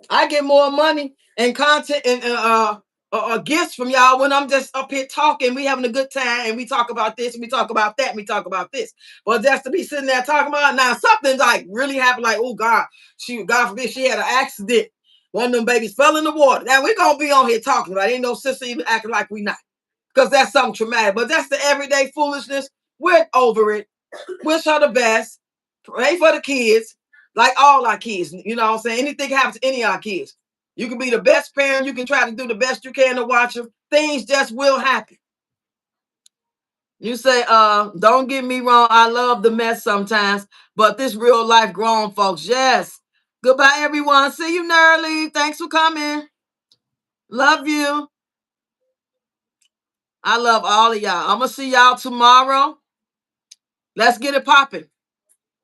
I get more money and content and gifts from y'all when I'm just up here talking. We having a good time and we talk about this and we talk about that and we talk about this. But just to be sitting there talking about now something like really happened, like oh God forbid she had an accident. One of them babies fell in the water. Now we're gonna be on here talking about it. Ain't no sister even acting like we not. Because that's something traumatic. But that's the everyday foolishness. We're over it. Wish her the best. Pray for the kids, like all our kids. You know what I'm saying? Anything happens to any of our kids. You can be the best parent. You can try to do the best you can to watch them. Things just will happen. You say, don't get me wrong. I love the mess sometimes, but this real life grown folks. Yes. Goodbye, everyone. See you, Nerly. Thanks for coming. Love you. I love all of y'all. I'm going to see y'all tomorrow. Let's get it popping.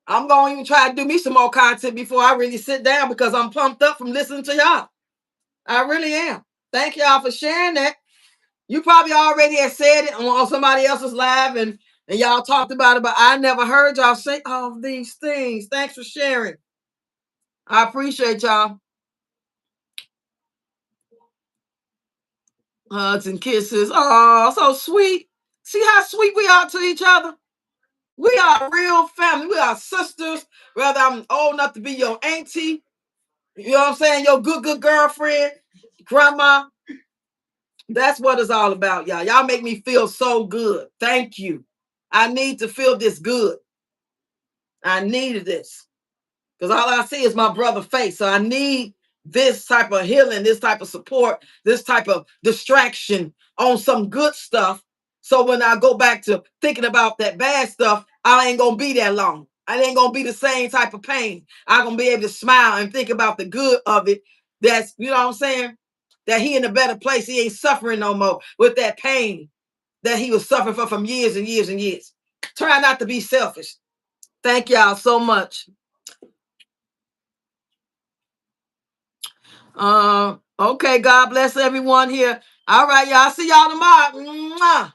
I'm going to even try to do me some more content before I really sit down because I'm pumped up from listening to y'all. I really am. Thank y'all for sharing that. You probably already had said it on somebody else's live and y'all talked about it, but I never heard y'all say all these things. Thanks for sharing. I appreciate y'all. Hugs and kisses. Oh, so sweet. See how sweet we are to each other? We are a real family. We are sisters. Whether I'm old enough to be your auntie, you know what I'm saying? Your good girlfriend, grandma. That's what it's all about, y'all. Y'all make me feel so good. Thank you. I need to feel this good. I needed this. Because all I see is my brother's face. So I need this type of healing, this type of support, this type of distraction on some good stuff. So when I go back to thinking about that bad stuff, I ain't gonna be that long. I ain't gonna be the same type of pain. I'm gonna be able to smile and think about the good of it. That's, you know what I'm saying? That he in a better place. He ain't suffering no more with that pain that he was suffering from years and years and years. Try not to be selfish. Thank y'all so much. Okay, God bless everyone here. All right, y'all. See y'all tomorrow. Mwah.